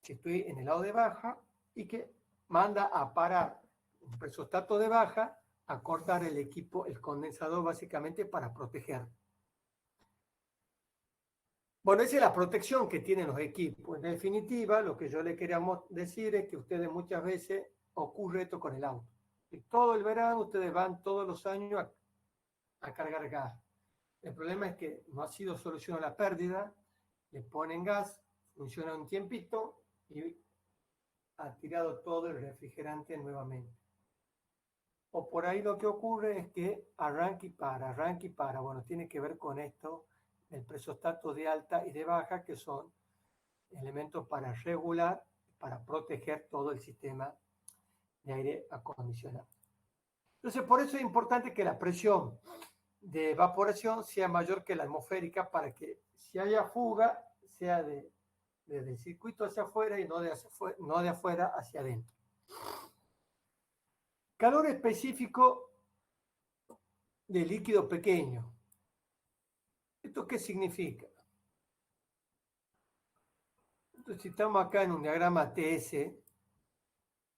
Speaker 1: si estoy en el lado de baja, y que manda a parar un presostato de baja, a cortar el equipo, el condensador, básicamente para proteger. Bueno, esa es la protección que tienen los equipos. En definitiva, lo que yo le quería decir es que ustedes muchas veces ocurre esto con el auto. Y todo el verano ustedes van todos los años a cargar gas. El problema es que no ha sido solucionada la pérdida, le ponen gas, funciona un tiempito y ha tirado todo el refrigerante nuevamente. O por ahí lo que ocurre es que arranca y para. Bueno, tiene que ver con esto, el presostato de alta y de baja, que son elementos para regular, para proteger todo el sistema de aire acondicionado. Entonces, por eso es importante que la presión de evaporación sea mayor que la atmosférica para que si haya fuga, sea desde el circuito hacia afuera y no de afuera hacia adentro. Calor específico de líquido pequeño. ¿Esto qué significa? Entonces, si estamos acá en un diagrama TS,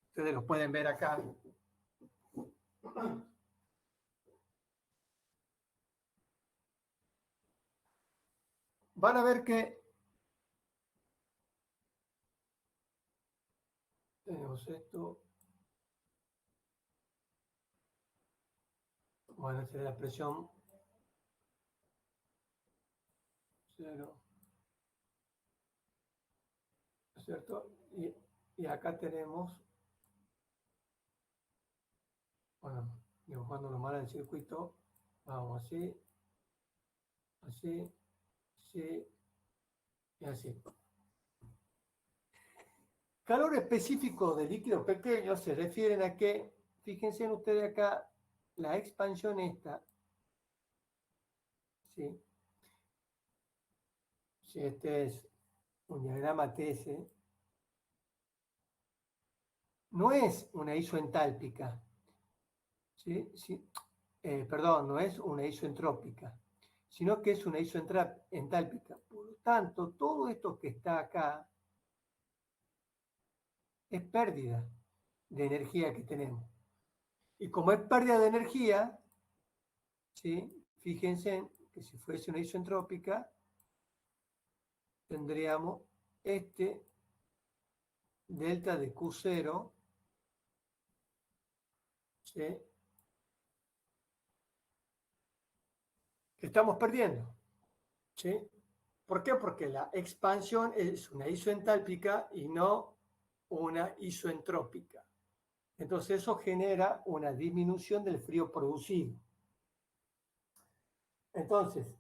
Speaker 1: ustedes lo pueden ver acá. Van a ver que tenemos esto. Bueno, esta es la presión 0, ¿cierto? Y acá tenemos, bueno, dibujando mal el circuito, vamos así, así, así y así. Calor específico de líquido pequeño se refieren a que, fíjense en ustedes acá, la expansión esta, ¿sí? Si este es un diagrama TS, no es una isoentálpica, ¿sí? Sí, perdón, no es una isoentrópica, sino que es una isoentálpica. Por lo tanto, todo esto que está acá es pérdida de energía que tenemos. Y como es pérdida de energía, ¿sí? Fíjense que si fuese una isoentrópica, tendríamos este delta de Q0, ¿sí? Que estamos perdiendo, ¿sí? ¿Por qué? Porque la expansión es una isoentálpica y no una isoentrópica. Entonces eso genera una disminución del frío producido. Entonces,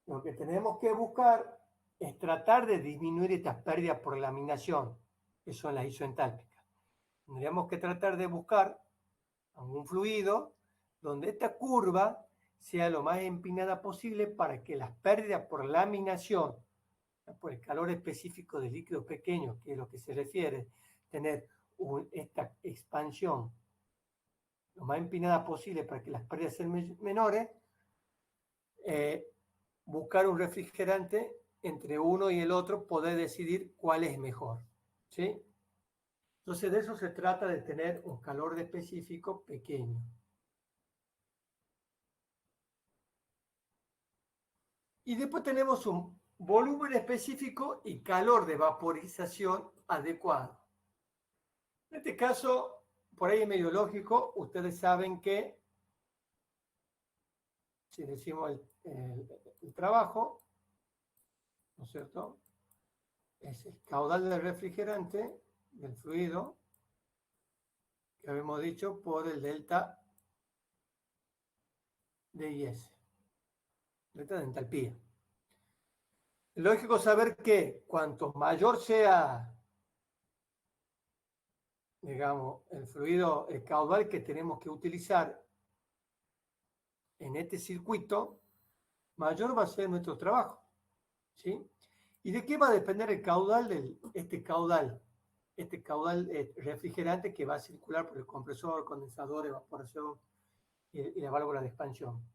Speaker 1: lo que tenemos que buscar es tratar de disminuir estas pérdidas por laminación, que son las isoentálpicas. Tendríamos que tratar de buscar algún fluido donde esta curva sea lo más empinada posible para que las pérdidas por laminación, por el calor específico de líquidos pequeños, que es lo que se refiere, tener esta expansión lo más empinada posible para que las pérdidas sean menores, buscar un refrigerante entre uno y el otro, poder decidir cuál es mejor, ¿sí? Entonces de eso se trata, de tener un calor de específico pequeño. Y después tenemos un volumen específico y calor de vaporización adecuado. En este caso, por ahí es medio lógico, ustedes saben que si decimos el trabajo, ¿no es cierto? Es el caudal del refrigerante, del fluido, que habíamos dicho por el delta de IS, delta de entalpía. Es lógico saber que cuanto mayor sea, digamos, el fluido, el caudal que tenemos que utilizar en este circuito, mayor va a ser nuestro trabajo, ¿sí? ¿Y de qué va a depender el caudal este caudal refrigerante que va a circular por el compresor, condensador, evaporación y la válvula de expansión?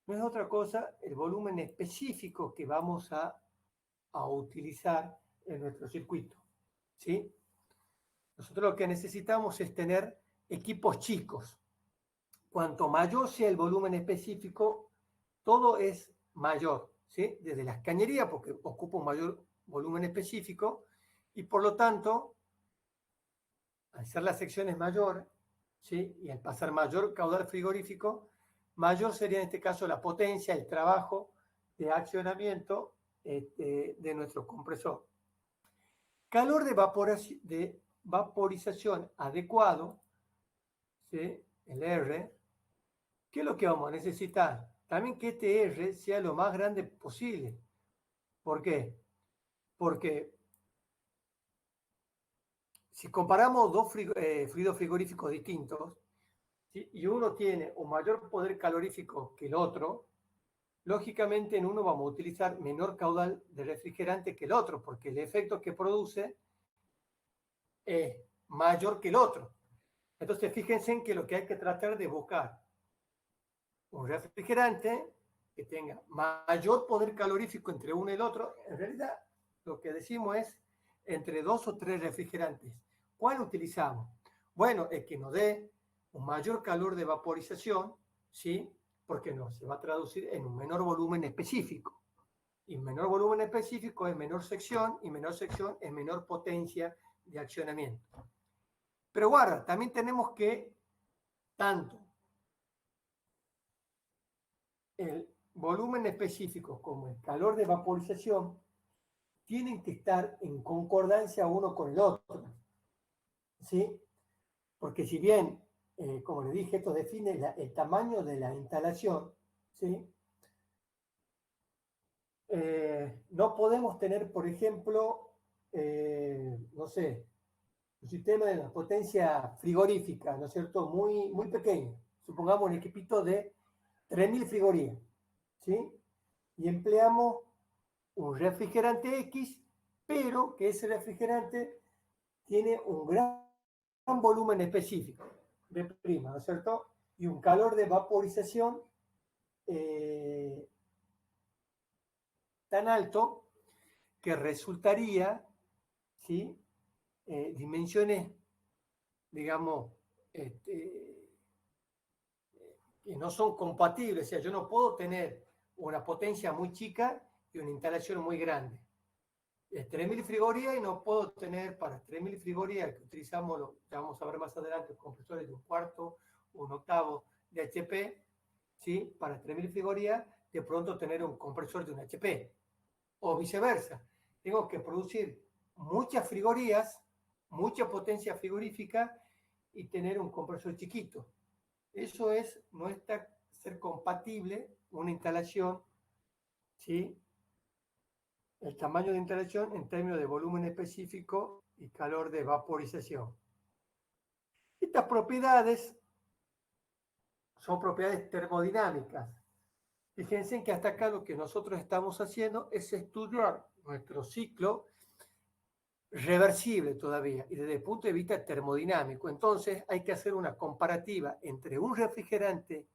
Speaker 1: No es otra cosa el volumen específico que vamos a utilizar en nuestro circuito, ¿sí? Nosotros lo que necesitamos es tener equipos chicos. Cuanto mayor sea el volumen específico, todo es mayor, ¿sí? Desde las cañerías, porque ocupa un mayor volumen específico, y por lo tanto, al ser la sección es mayor, ¿sí? Y al pasar mayor caudal frigorífico, mayor sería en este caso la potencia, el trabajo de accionamiento de nuestro compresor. Calor de vaporización adecuado, ¿sí? El R. ¿Qué es lo que vamos a necesitar? También que este R sea lo más grande posible. ¿Por qué? Porque si comparamos dos fluidos frigoríficos distintos, ¿sí? Y uno tiene un mayor poder calorífico que el otro, lógicamente en uno vamos a utilizar menor caudal de refrigerante que el otro, porque el efecto que produce es mayor que el otro. Entonces fíjense en que lo que hay que tratar de buscar un refrigerante que tenga mayor poder calorífico entre uno y el otro, en realidad lo que decimos es entre 2 o 3 refrigerantes. ¿Cuál utilizamos? Bueno, el que nos dé un mayor calor de vaporización, ¿sí? Porque no, se va a traducir en un menor volumen específico. Y menor volumen específico es menor sección, y menor sección es menor potencia de accionamiento. Pero guarda, también tenemos que tanto el volumen específico como el calor de vaporización tienen que estar en concordancia uno con el otro, ¿sí? Porque si bien, como le dije, esto define el tamaño de la instalación, ¿sí? No podemos tener, por ejemplo, no sé, un sistema de una potencia frigorífica, ¿no es cierto?, muy pequeño. Supongamos un equipito de 3.000 frigorías, ¿sí? Y empleamos un refrigerante X, pero que ese refrigerante tiene un gran volumen específico de prima, ¿no es cierto? Y un calor de vaporización eh, tan alto que resultaría, ¿sí? Dimensiones, digamos, que no son compatibles. O sea, yo no puedo tener una potencia muy chica y una instalación muy grande. 3.000 frigorías y no puedo tener para 3.000 frigorías que utilizamos, ya vamos a ver más adelante, compresores de un cuarto, un octavo de HP, ¿sí? Para 3.000 frigorías, de pronto tener un compresor de un HP. O viceversa. Tengo que producir muchas frigorías, mucha potencia frigorífica y tener un compresor chiquito. Eso no está ser compatible una instalación, ¿sí? El tamaño de instalación en términos de volumen específico y calor de vaporización. Estas propiedades son propiedades termodinámicas. Fíjense que hasta acá lo que nosotros estamos haciendo es estudiar nuestro ciclo reversible todavía y desde el punto de vista termodinámico. Entonces hay que hacer una comparativa entre un refrigerante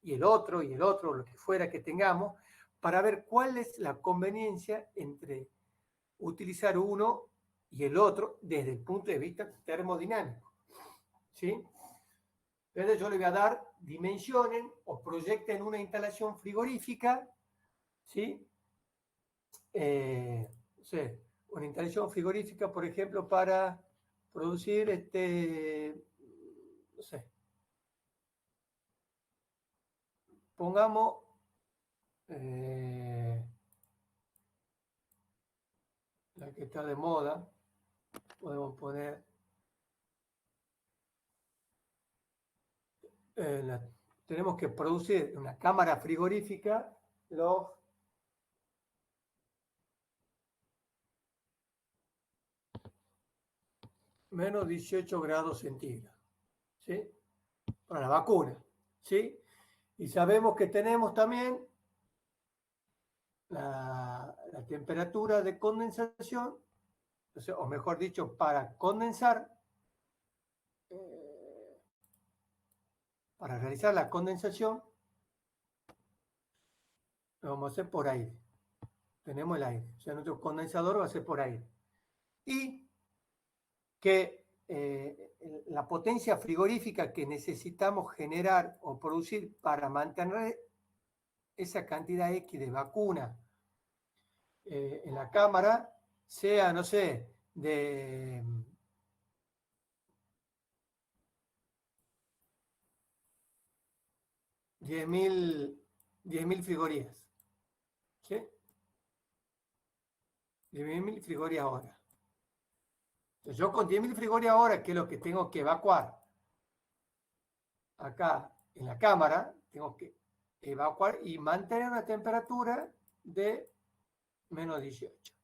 Speaker 1: y el otro, lo que fuera que tengamos, para ver cuál es la conveniencia entre utilizar uno y el otro desde el punto de vista termodinámico. ¿Sí? Entonces yo le voy a dar, dimensionen o proyecten una instalación frigorífica, ¿sí? No sé, una instalación frigorífica, por ejemplo, para producir, no sé, pongamos la que está de moda, podemos poner tenemos que producir una cámara frigorífica los menos 18 grados centígrados, ¿sí? Para la vacuna, ¿sí? Y sabemos que tenemos también la temperatura de condensación, o mejor dicho, para condensar, para realizar la condensación, lo vamos a hacer por aire. Tenemos el aire, o sea, nuestro condensador va a ser por aire. Y que la potencia frigorífica que necesitamos generar o producir para mantener esa cantidad X de vacuna en la cámara sea, no sé, de 10.000 frigorías. ¿Sí? 10.000 frigorías hora. Entonces yo con 10.000 frigorías hora, que es lo que tengo que evacuar acá en la cámara, tengo que evacuar y mantener una temperatura de menos 18.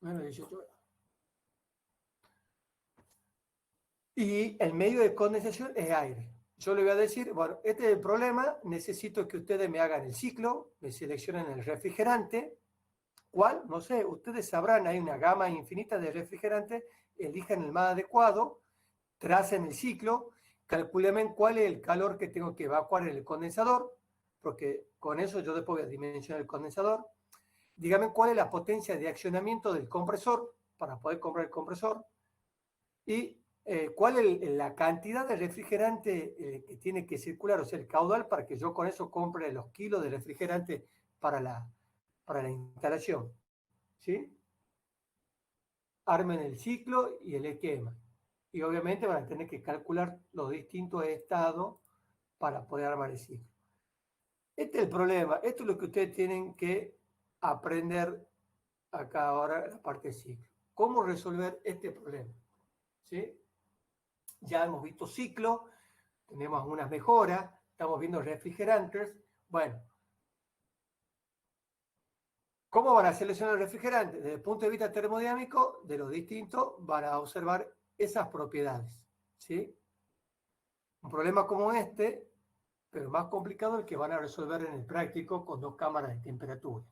Speaker 1: Menos 18 grados. Y el medio de condensación es aire. Yo le voy a decir, bueno, este es el problema, necesito que ustedes me hagan el ciclo, me seleccionen el refrigerante. ¿Cuál? No sé, ustedes sabrán, hay una gama infinita de refrigerantes, elijan el más adecuado, tracen el ciclo, calculen cuál es el calor que tengo que evacuar en el condensador, porque con eso yo después voy a dimensionar el condensador. Díganme cuál es la potencia de accionamiento del compresor para poder comprar el compresor y cuál es la cantidad de refrigerante que tiene que circular, o sea, el caudal para que yo con eso compre los kilos de refrigerante para la instalación. ¿Sí? Armen el ciclo y el esquema. Y obviamente van a tener que calcular los distintos estados para poder armar el ciclo. Este es el problema. Esto es lo que ustedes tienen que aprender acá ahora, la parte del ciclo. ¿Cómo resolver este problema? ¿Sí? Ya hemos visto ciclo, tenemos unas mejoras, estamos viendo refrigerantes. Bueno, ¿cómo van a seleccionar el refrigerante? Desde el punto de vista termodinámico, de los distintos, van a observar esas propiedades. ¿Sí? Un problema como este, pero más complicado, el que van a resolver en el práctico con dos cámaras de temperatura.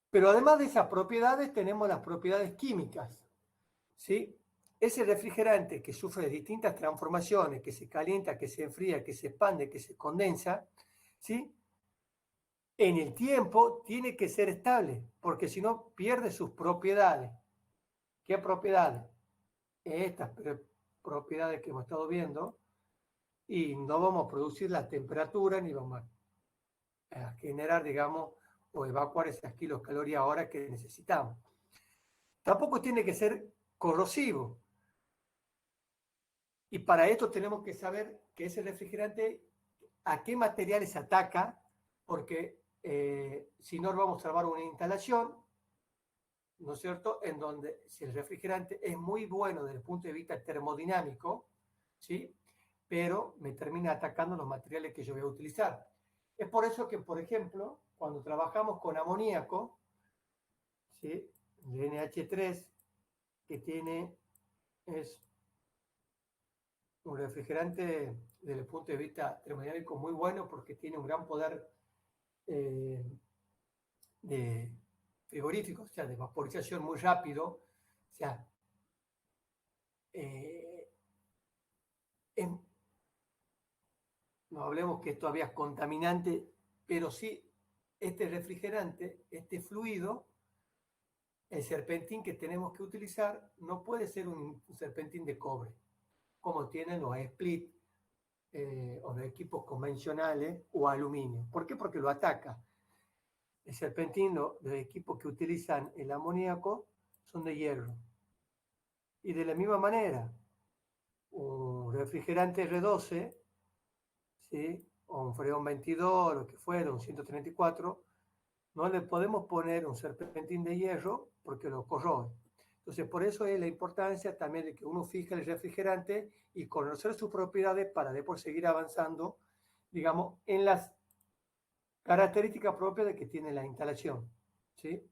Speaker 1: Pero además de esas propiedades, tenemos las propiedades químicas. ¿Sí? Ese refrigerante que sufre distintas transformaciones, que se calienta, que se enfría, que se expande, que se condensa, ¿sí? En el tiempo tiene que ser estable, porque si no pierde sus propiedades. ¿Qué propiedades? Estas propiedades que hemos estado viendo, y no vamos a producir la temperatura ni vamos a generar, digamos, o evacuar esas kilocalorías hora que necesitamos. Tampoco tiene que ser corrosivo. Y para esto tenemos que saber que ese refrigerante a qué materiales ataca, porque si no vamos a salvar una instalación, ¿no es cierto?, en donde si el refrigerante es muy bueno desde el punto de vista termodinámico, ¿sí?, pero me termina atacando los materiales que yo voy a utilizar. Es por eso que, por ejemplo, cuando trabajamos con amoníaco, ¿sí?, el NH3, que es un refrigerante desde el punto de vista termodinámico muy bueno porque tiene un gran poder de frigorífico, o sea, de vaporización muy rápido, o sea, no hablemos que todavía es contaminante, pero sí este refrigerante, este fluido, el serpentín que tenemos que utilizar no puede ser un serpentín de cobre, como tienen los split o los equipos convencionales o aluminio. ¿Por qué? Porque lo ataca. El serpentín, los equipos que utilizan el amoníaco son de hierro. Y de la misma manera, un refrigerante R12, ¿sí?, o un freón 22, lo que fuera, un 134, no le podemos poner un serpentín de hierro porque lo corroe. Entonces, por eso es la importancia también de que uno fije el refrigerante y conocer sus propiedades para después seguir avanzando, digamos, en las características propias de que tiene la instalación. ¿Sí?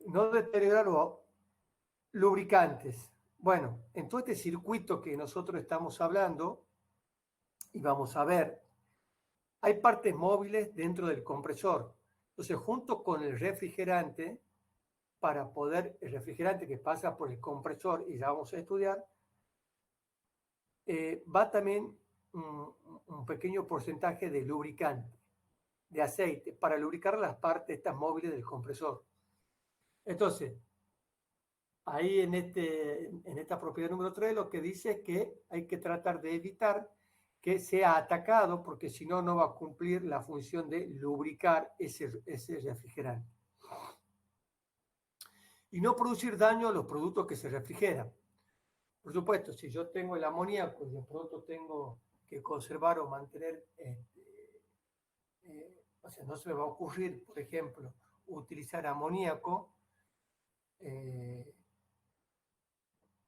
Speaker 1: No deteriorar los lubricantes. Bueno, en todo este circuito que nosotros estamos hablando, y vamos a ver, hay partes móviles dentro del compresor. Entonces, junto con el refrigerante, para poder, el refrigerante que pasa por el compresor, y ya vamos a estudiar, va también un pequeño porcentaje de lubricante, de aceite, para lubricar las partes estas móviles del compresor. Entonces, ahí en esta propiedad número 3 lo que dice es que hay que tratar de evitar que sea atacado, porque si no, no va a cumplir la función de lubricar ese refrigerante. y no producir daño a los productos que se refrigeran. Por supuesto, si yo tengo el amoníaco y de pronto tengo que conservar o mantener, o sea, no se me va a ocurrir, por ejemplo, utilizar amoníaco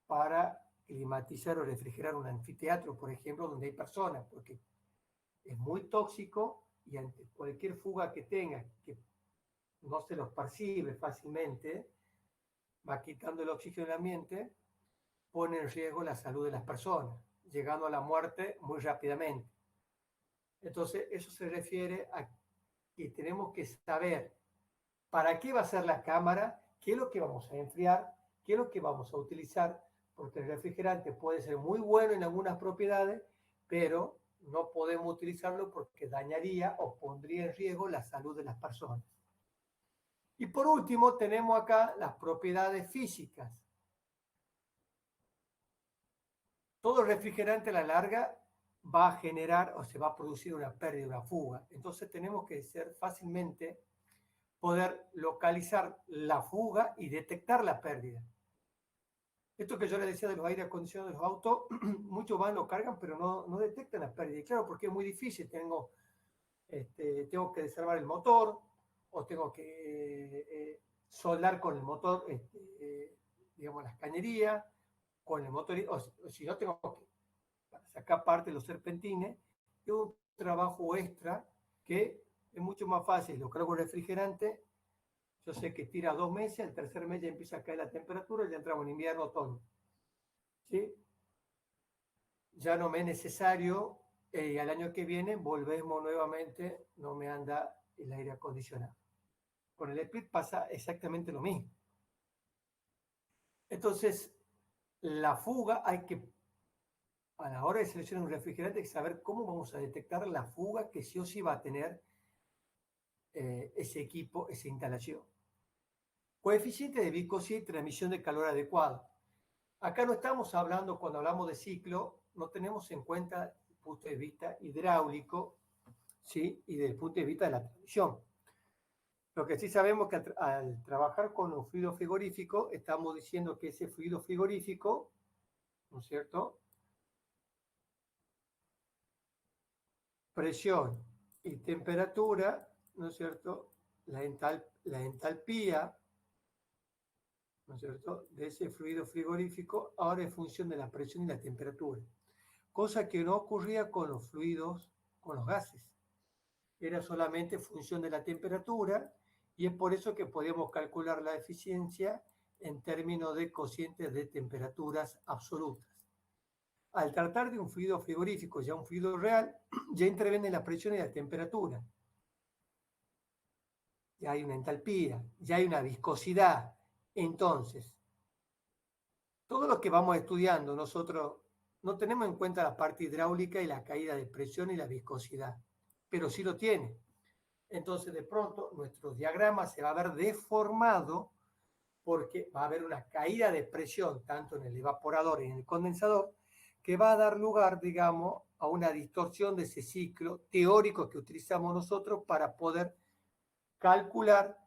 Speaker 1: para climatizar o refrigerar un anfiteatro, por ejemplo, donde hay personas, porque es muy tóxico y ante cualquier fuga que tenga, que no se los percibe fácilmente, va quitando el oxígeno del ambiente, pone en riesgo la salud de las personas, llegando a la muerte muy rápidamente. Entonces, eso se refiere a que tenemos que saber para qué va a ser la cámara, qué es lo que vamos a enfriar, qué es lo que vamos a utilizar, porque el refrigerante puede ser muy bueno en algunas propiedades, pero no podemos utilizarlo porque dañaría o pondría en riesgo la salud de las personas. Y por último, tenemos acá las propiedades físicas. Todo refrigerante a la larga va a generar o se va a producir una pérdida, una fuga. Entonces tenemos que ser fácilmente poder localizar la fuga y detectar la pérdida. Esto que yo les decía de los aire acondicionados de los autos, muchos van, lo cargan, pero no detectan la pérdida. Y claro, porque es muy difícil. Tengo que desarmar el motor o tengo que soldar con el motor, digamos, las cañerías, con el motor, o si no tengo que para sacar parte de los serpentines, es un trabajo extra que es mucho más fácil. Lo cargo refrigerante, yo sé que tira 2 meses, el tercer mes ya empieza a caer la temperatura y ya entramos en invierno, otoño. ¿Sí? Ya no me es necesario, al año que viene volvemos nuevamente, no me anda el aire acondicionado. Con el split pasa exactamente lo mismo. Entonces, la fuga hay que, a la hora de seleccionar un refrigerante, hay que saber cómo vamos a detectar la fuga que sí o sí va a tener ese equipo, esa instalación. Coeficiente de viscosidad y transmisión de calor adecuado. Acá no estamos hablando, cuando hablamos de ciclo, no tenemos en cuenta el punto de vista hidráulico, ¿sí? Y desde el punto de vista de la transmisión. Lo que sí sabemos es que al trabajar con un fluido frigorífico, estamos diciendo que ese fluido frigorífico, ¿no es cierto?, presión y temperatura, ¿no es cierto?, la entalpía, ¿no es cierto?, de ese fluido frigorífico, ahora en función de la presión y la temperatura. Cosa que no ocurría con los fluidos, con los gases. Era solamente función de la temperatura y es por eso que podíamos calcular la eficiencia en términos de cocientes de temperaturas absolutas. Al tratar de un fluido frigorífico, ya un fluido real, ya interviene la presión y la temperatura. Ya hay una entalpía, ya hay una viscosidad. Entonces, todo lo que vamos estudiando nosotros no tenemos en cuenta la parte hidráulica y la caída de presión y la viscosidad, pero sí lo tiene. Entonces, de pronto, nuestro diagrama se va a ver deformado porque va a haber una caída de presión tanto en el evaporador y en el condensador que va a dar lugar, digamos, a una distorsión de ese ciclo teórico que utilizamos nosotros para poder calcular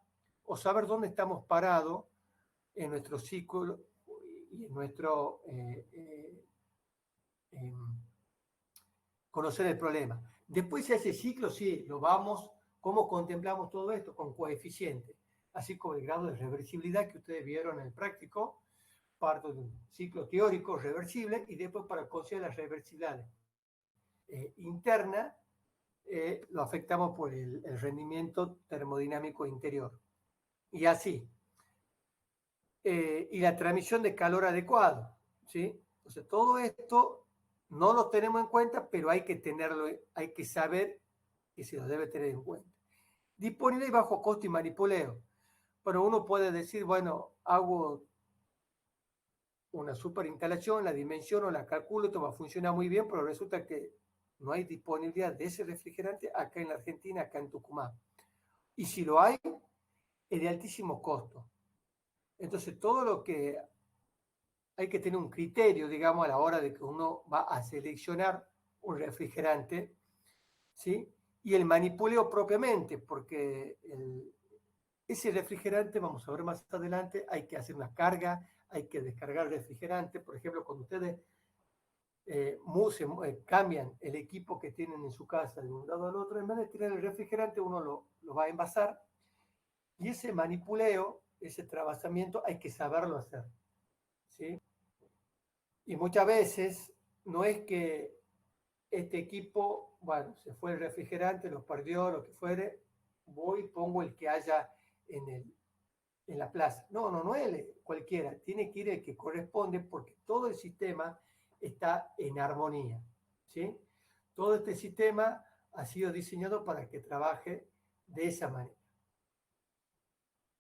Speaker 1: o saber dónde estamos parados en nuestro ciclo y en nuestro conocer el problema. Después de ese ciclo, sí, lo vamos, ¿cómo contemplamos todo esto? Con coeficiente, así como el grado de reversibilidad que ustedes vieron en el práctico, parto de un ciclo teórico reversible y después para considerar la reversibilidad interna, lo afectamos por el rendimiento termodinámico interior. Y así. Y la transmisión de calor adecuado, ¿sí? Entonces, todo esto no lo tenemos en cuenta, pero hay que tenerlo, hay que saber que se lo debe tener en cuenta. Disponible y bajo costo y manipuleo. Pero uno puede decir, bueno, hago una super instalación, la dimensiono, la calculo, esto va a funcionar muy bien, pero resulta que no hay disponibilidad de ese refrigerante acá en la Argentina, acá en Tucumán. Y si lo hay, es de altísimo costo. Entonces, todo lo que hay que tener un criterio, digamos, a la hora de que uno va a seleccionar un refrigerante, ¿sí? Y el manipuleo propiamente, porque Ese refrigerante, vamos a ver más adelante, hay que hacer una carga, hay que descargar el refrigerante. Por ejemplo, cuando ustedes cambian el equipo que tienen en su casa de un lado al otro, en vez de tirar el refrigerante, uno lo va a envasar. Y ese manipuleo, ese trabajamiento, hay que saberlo hacer. ¿Sí? Y muchas veces no es que este equipo, bueno, se fue el refrigerante, lo perdió, lo que fuere, voy y pongo el que haya en la plaza. No es cualquiera, tiene que ir el que corresponde porque todo el sistema está en armonía. ¿Sí? Todo este sistema ha sido diseñado para que trabaje de esa manera.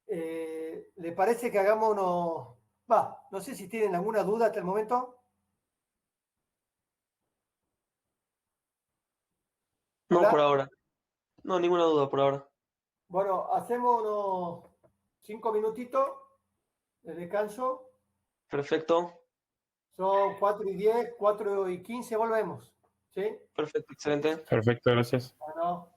Speaker 1: ¿Le parece que hagamos unos... no sé si tienen alguna duda hasta el momento.
Speaker 3: No, por
Speaker 1: Hola.
Speaker 3: ahora. No, ninguna duda por ahora.
Speaker 1: Bueno, hacemos unos 5 minutitos de descanso.
Speaker 3: Perfecto,
Speaker 1: Son 4:10, 4:15, volvemos. ¿Sí?
Speaker 3: perfecto, excelente.
Speaker 4: Perfecto, gracias.
Speaker 1: Bueno.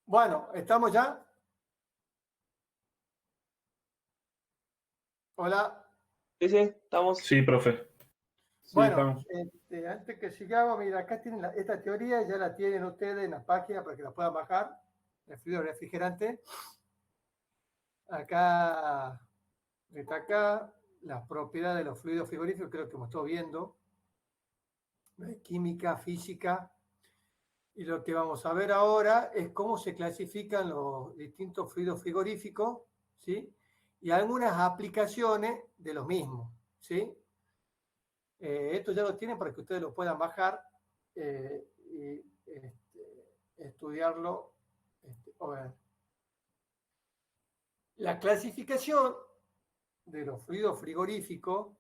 Speaker 1: Bueno, ¿estamos ya? Hola.
Speaker 3: Sí, sí, estamos.
Speaker 4: Sí, profe. Sí,
Speaker 1: Bueno,
Speaker 4: estamos.
Speaker 1: antes que sigamos, mira, acá tienen esta teoría, ya la tienen ustedes en la página para que la puedan bajar, el fluido refrigerante. Acá está acá las propiedades de los fluidos frigoríficos, creo que hemos estado viendo, química, física, y lo que vamos a ver ahora es cómo se clasifican los distintos fluidos frigoríficos, ¿sí? Y algunas aplicaciones de los mismos, ¿sí? Esto ya lo tienen para que ustedes lo puedan bajar y estudiarlo. La clasificación de los fluidos frigoríficos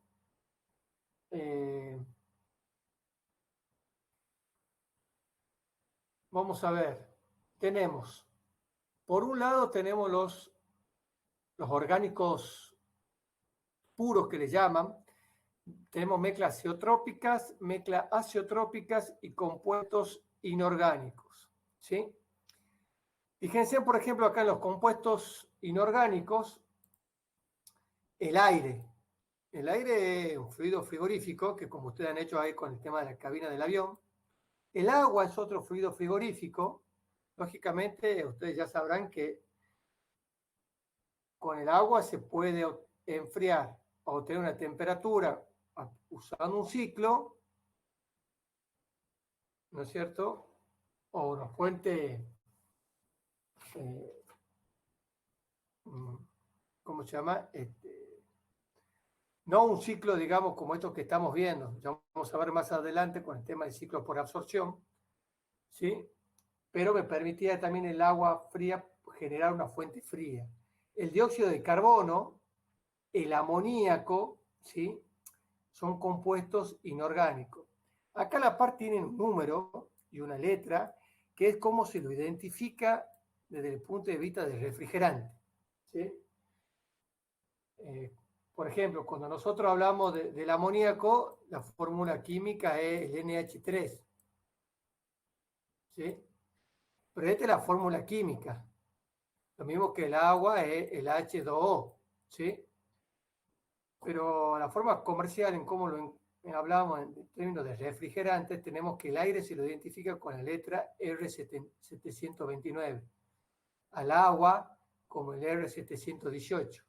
Speaker 1: vamos a ver, tenemos, por un lado tenemos los orgánicos puros que le llaman, tenemos mezclas azeotrópicas y compuestos inorgánicos, ¿sí? Fíjense, por ejemplo, acá en los compuestos inorgánicos, el aire. El aire es un fluido frigorífico que, como ustedes han hecho ahí con el tema de la cabina del avión. El agua es otro fluido frigorífico. Lógicamente, ustedes ya sabrán que con el agua se puede enfriar o obtener una temperatura usando un ciclo, ¿no es cierto? O una fuente, ¿cómo se llama? No un ciclo, digamos, como estos que estamos viendo. Ya vamos a ver más adelante con el tema de ciclos por absorción, ¿sí? Pero me permitía también el agua fría generar una fuente fría. El dióxido de carbono, el amoníaco, ¿sí? Son compuestos inorgánicos. Acá a la par tienen un número y una letra, que es cómo se lo identifica desde el punto de vista del refrigerante, ¿sí? Por ejemplo, cuando nosotros hablamos del amoníaco, la fórmula química es el NH3, ¿sí? Pero esta es la fórmula química. Lo mismo que el agua es el H2O, ¿sí? Pero la forma comercial en cómo lo hablamos en términos de refrigerantes, tenemos que el aire se lo identifica con la letra R729, al agua como el R718,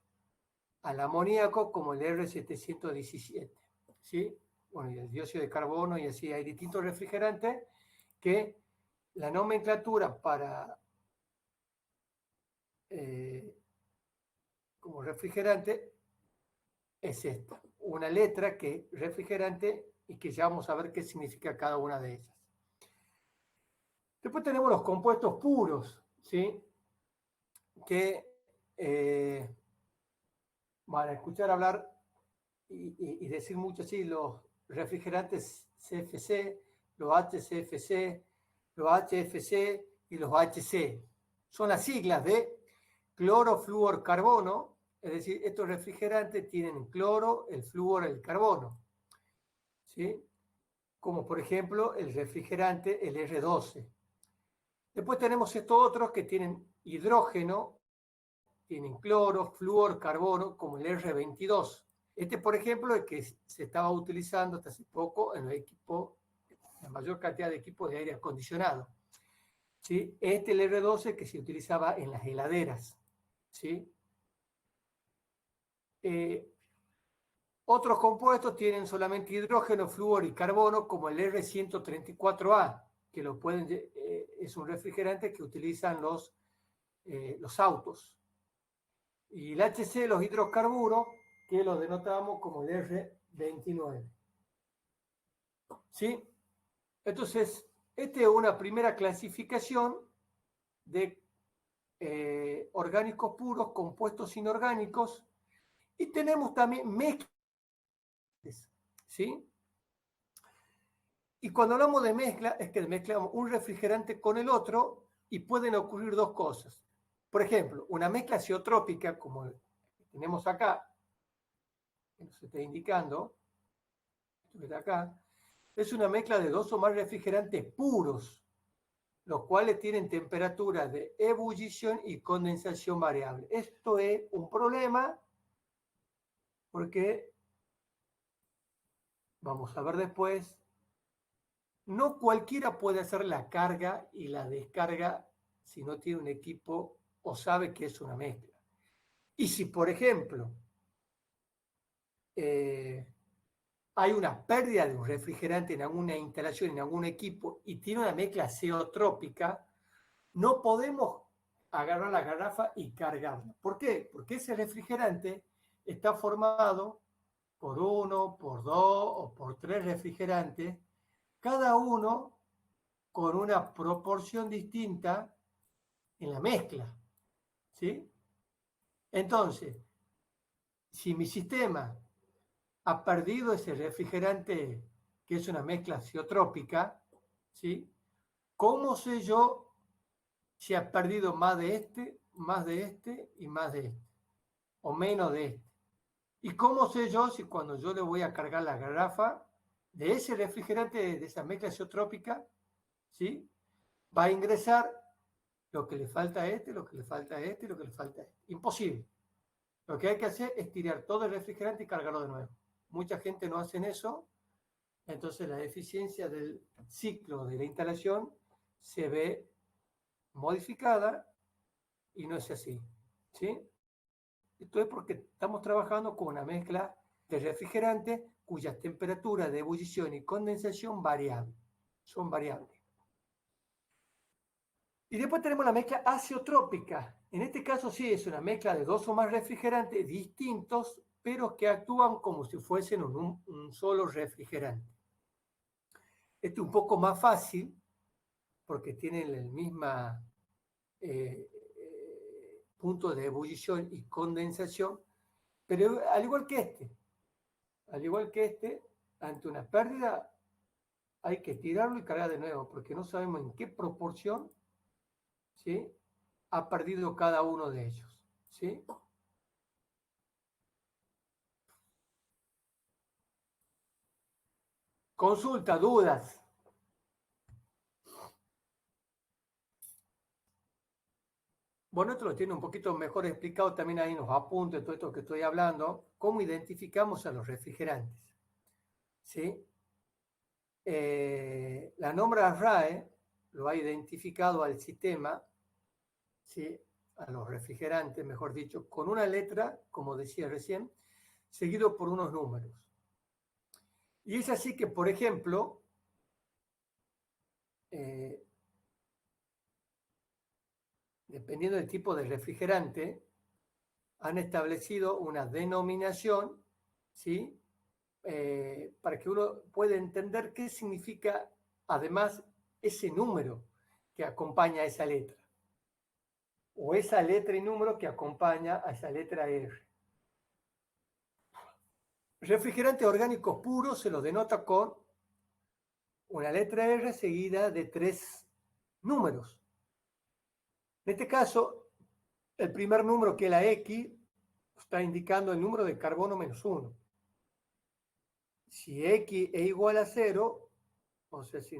Speaker 1: al amoníaco como el R717, ¿sí? Bueno, y el dióxido de carbono y así hay distintos refrigerantes que la nomenclatura para como refrigerante es esta, una letra que es refrigerante y que ya vamos a ver qué significa cada una de ellas. Después tenemos los compuestos puros, ¿sí? Que van a escuchar hablar y decir mucho así, los refrigerantes CFC, los HCFC, los HFC y los HC. Son las siglas de clorofluorcarbono, es decir, estos refrigerantes tienen el cloro, el flúor, el carbono, ¿sí? Como por ejemplo el refrigerante, el R12. Después tenemos estos otros que tienen hidrógeno, tienen cloro, flúor, carbono, como el R22. Este, por ejemplo, es el que se estaba utilizando hasta hace poco en los equipos, la mayor cantidad de equipos de aire acondicionado, ¿sí? Este es el R12 que se utilizaba en las heladeras, ¿sí? Otros compuestos tienen solamente hidrógeno, flúor y carbono, como el R134A, que es un refrigerante que utilizan los autos. Y el HC, los hidrocarburos, que los denotamos como el R29. ¿Sí? Entonces, esta es una primera clasificación de orgánicos puros, compuestos inorgánicos, y tenemos también mezclas, ¿sí? Y cuando hablamos de mezcla, es que mezclamos un refrigerante con el otro y pueden ocurrir dos cosas. Por ejemplo, una mezcla azeotrópica, como tenemos acá, que nos está indicando, esto que está acá, es una mezcla de dos o más refrigerantes puros, los cuales tienen temperaturas de ebullición y condensación variable. Esto es un problema porque, vamos a ver después, no cualquiera puede hacer la carga y la descarga si no tiene un equipo o sabe que es una mezcla. Y si, por ejemplo, hay una pérdida de un refrigerante en alguna instalación, en algún equipo, y tiene una mezcla azeotrópica, no podemos agarrar la garrafa y cargarla. ¿Por qué? Porque ese refrigerante está formado por uno, por dos o por tres refrigerantes, cada uno con una proporción distinta en la mezcla. ¿Sí? Entonces, si mi sistema ha perdido ese refrigerante que es una mezcla azeotrópica, ¿sí? ¿Cómo sé yo si ha perdido más de este y más de este? O menos de este. ¿Y cómo sé yo si cuando yo le voy a cargar la garrafa de ese refrigerante, de esa mezcla azeotrópica, ¿sí? Va a ingresar lo que le falta a este, lo que le falta a este y lo que le falta a este? Imposible. Lo que hay que hacer es tirar todo el refrigerante y cargarlo de nuevo. Mucha gente no hace eso, entonces la eficiencia del ciclo de la instalación se ve modificada y no es así. ¿Sí? Esto es porque estamos trabajando con una mezcla de refrigerantes cuyas temperaturas de ebullición y condensación son variables. Y después tenemos la mezcla azeotrópica. En este caso sí es una mezcla de dos o más refrigerantes distintos, pero que actúan como si fuesen un solo refrigerante. Esto es un poco más fácil porque tienen el mismo punto de ebullición y condensación, pero al igual que este, ante una pérdida hay que tirarlo y cargar de nuevo, porque no sabemos en qué proporción, ¿sí?, ha perdido cada uno de ellos. ¿Sí? Consulta, dudas. Bueno, esto lo tiene un poquito mejor explicado también ahí en los apuntes, todo esto que estoy hablando, cómo identificamos a los refrigerantes. ¿Sí? La nombra RAE, lo ha identificado al sistema, ¿sí?, a los refrigerantes, mejor dicho, con una letra, como decía recién, seguido por unos números. Y es así que, por ejemplo, dependiendo del tipo de refrigerante, han establecido una denominación, ¿sí?, para que uno pueda entender qué significa, además, ese número que acompaña a esa letra, o esa letra y número que acompaña a esa letra R. Refrigerantes orgánicos puros se los denota con una letra R seguida de 3 números. En este caso, el primer número, que es la X, está indicando el número de carbono -1. Si X es igual a 0, o sea, si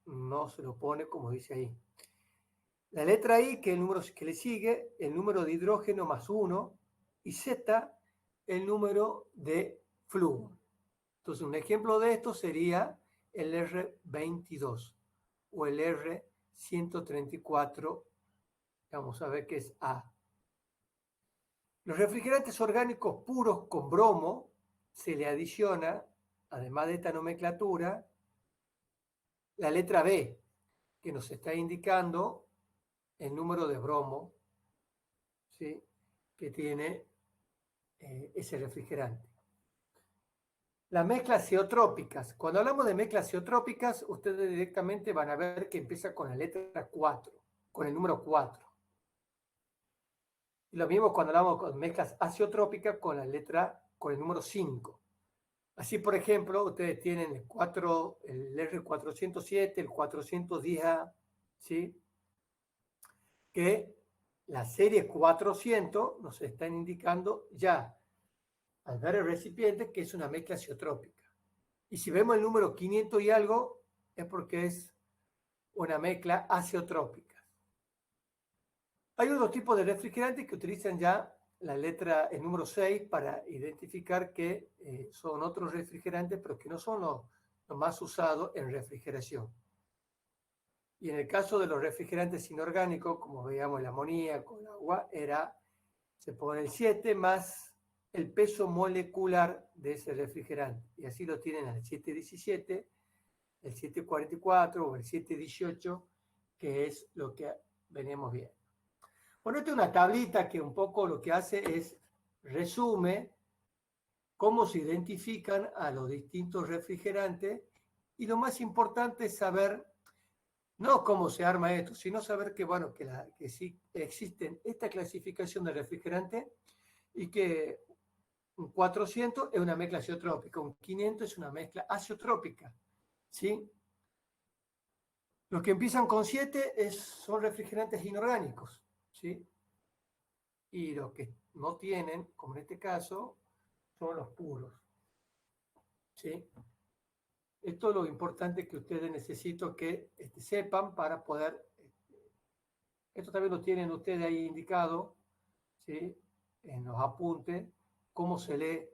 Speaker 1: no se lo pone como dice ahí. La letra I, que es el número que le sigue, el número de hidrógeno +1, y Z, el número de flúor. Entonces, un ejemplo de esto sería el R22 o el R134. Vamos a ver qué es A. Los refrigerantes orgánicos puros con bromo se le adiciona, además de esta nomenclatura, la letra B, que nos está indicando el número de bromo, ¿sí?, que tiene ese refrigerante. Las mezclas azeotrópicas. Cuando hablamos de mezclas azeotrópicas, ustedes directamente van a ver que empieza con la letra 4, con el número 4. Y lo mismo cuando hablamos con mezclas azeotrópicas con el número 5. Así, por ejemplo, ustedes tienen el R407, el 410A, ¿sí? Que la serie 400 nos están indicando ya, al ver el recipiente, que es una mezcla azeotrópica. Y si vemos el número 500 y algo, es porque es una mezcla azeotrópica. Hay otros tipos de refrigerantes que utilizan ya la letra, el número 6, para identificar que son otros refrigerantes, pero que no son los más usados en refrigeración. Y en el caso de los refrigerantes inorgánicos, como veíamos el amoníaco, el agua, se pone el 7 más el peso molecular de ese refrigerante. Y así lo tienen el 717, el 744 o el 718, que es lo que venimos viendo. Bueno, esta es una tablita que un poco lo que hace es resume cómo se identifican a los distintos refrigerantes, y lo más importante es saber no cómo se arma esto, sino saber que, bueno, que sí existen esta clasificación de refrigerante y que un 400 es una mezcla azeotrópica, un 500 es una mezcla azeotrópica, ¿sí? Los que empiezan con 7 son refrigerantes inorgánicos, ¿sí? Y los que no tienen, como en este caso, son los puros, ¿sí? Esto es lo importante que ustedes necesito que sepan para poder, esto también lo tienen ustedes ahí indicado, ¿sí? En los apuntes, cómo se lee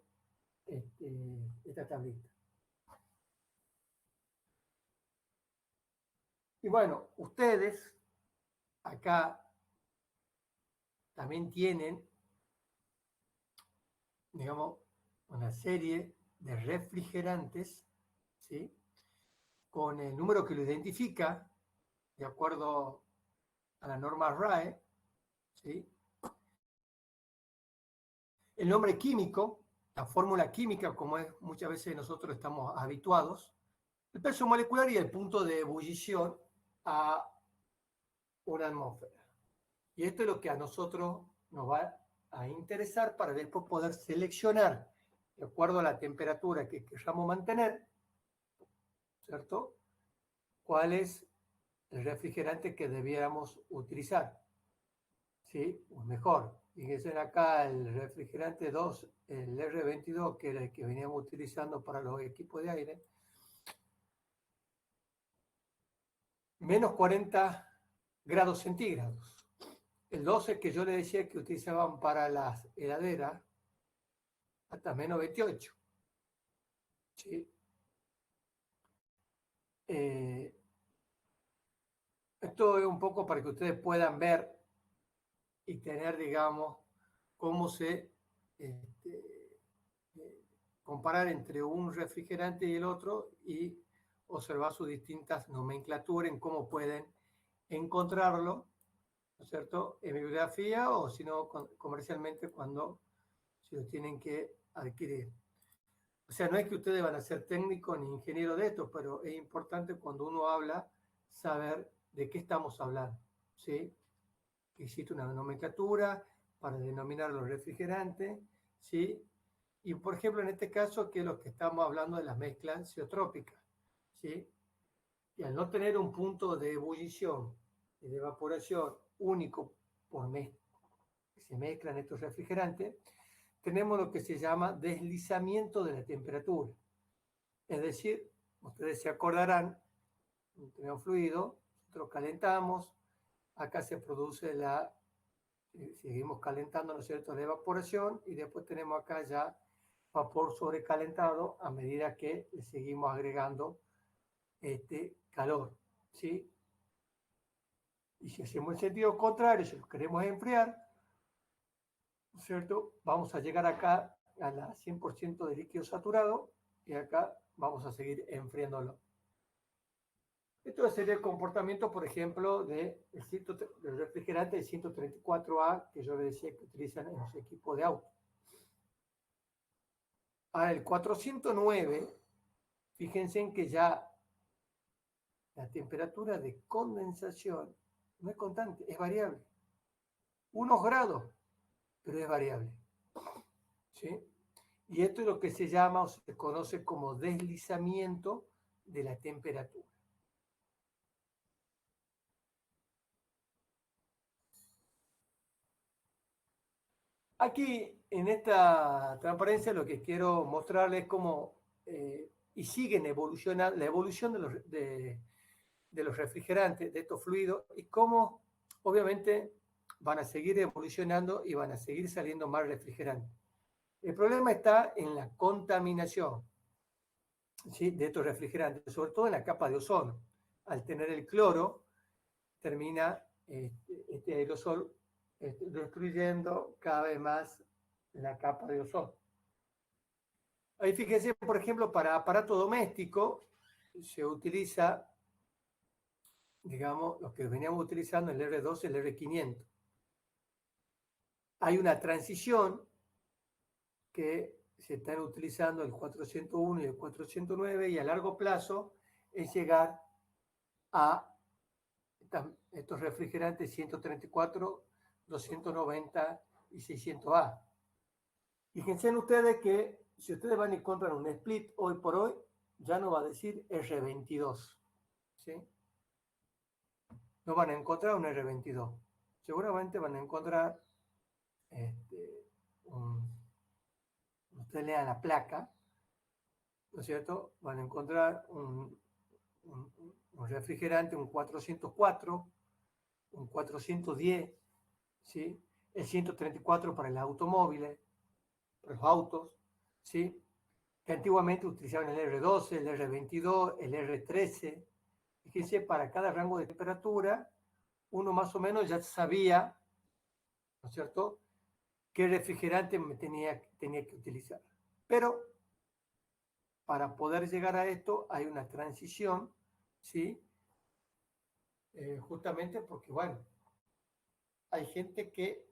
Speaker 1: esta tablita. Y bueno, ustedes acá también tienen, digamos, una serie de refrigerantes, ¿sí? Con el número que lo identifica, de acuerdo a la norma RAE, ¿sí? El nombre químico, la fórmula química, como es muchas veces nosotros estamos habituados, el peso molecular y el punto de ebullición a una atmósfera. Y esto es lo que a nosotros nos va a interesar para después poder seleccionar, de acuerdo a la temperatura que queramos mantener, ¿cierto? ¿Cuál es el refrigerante que debiéramos utilizar? ¿Sí? O mejor, fíjense acá el refrigerante 2, el R22, que era el que veníamos utilizando para los equipos de aire, menos 40 grados centígrados. El 12 que yo le decía que utilizaban para las heladeras, hasta menos 28. ¿Sí? Esto es un poco para que ustedes puedan ver y tener, digamos, cómo se comparar entre un refrigerante y el otro y observar sus distintas nomenclaturas en cómo pueden encontrarlo, ¿no es cierto?, en bibliografía o si no comercialmente cuando se lo tienen que adquirir. O sea, no es que ustedes van a ser técnicos ni ingenieros de esto, pero es importante cuando uno habla saber de qué estamos hablando, ¿sí? Que existe una nomenclatura para denominar los refrigerantes, ¿sí? Y por ejemplo, en este caso, que los que estamos hablando de las mezclas zeotrópicas, ¿sí? Y al no tener un punto de ebullición y de evaporación único por mes que se mezclan estos refrigerantes, tenemos lo que se llama deslizamiento de la temperatura. Es decir, ustedes se acordarán, tenemos fluido, nosotros calentamos, acá se produce seguimos calentando, ¿no es cierto?, la evaporación, y después tenemos acá ya vapor sobrecalentado a medida que le seguimos agregando calor, ¿sí? Y si hacemos el sentido contrario, si lo queremos enfriar, ¿no es cierto?, vamos a llegar acá a la 100% de líquido saturado y acá vamos a seguir enfriándolo. Esto sería el comportamiento, por ejemplo, del refrigerante de 134A que yo les decía que utilizan en los equipos de auto. Ahora, el 409, fíjense en que ya la temperatura de condensación no es constante, es variable. Unos grados, pero es variable. ¿Sí? Y esto es lo que se llama o se conoce como deslizamiento de la temperatura. Aquí, en esta transparencia, lo que quiero mostrarles es cómo y siguen evolucionando, la evolución de los refrigerantes, de estos fluidos, y cómo, obviamente, van a seguir evolucionando y van a seguir saliendo más refrigerantes. El problema está en la contaminación, ¿sí?, de estos refrigerantes, sobre todo en la capa de ozono. Al tener el cloro, termina este aerosol destruyendo cada vez más la capa de ozono. Ahí fíjense, por ejemplo, para aparato doméstico se utiliza, digamos, lo que veníamos utilizando, el R2, el R500. Hay una transición que se están utilizando el 401 y el 409, y a largo plazo es llegar a estos refrigerantes 134, 290 y 600A. Fíjense ustedes que si ustedes van y compran un split hoy por hoy, ya no va a decir R22, ¿sí? No van a encontrar un R22. Seguramente van a encontrar, ustedes lean la placa, ¿no es cierto? Van a encontrar un refrigerante, un 404, un 410, ¿sí? El 134 para los automóviles, para los autos, ¿sí? Que antiguamente utilizaban el R12, el R22, el R13. Fíjense, para cada rango de temperatura, uno más o menos ya sabía, ¿no es cierto?, qué refrigerante tenía que utilizar. Pero para poder llegar a esto hay una transición, ¿sí? Justamente porque, bueno, hay gente que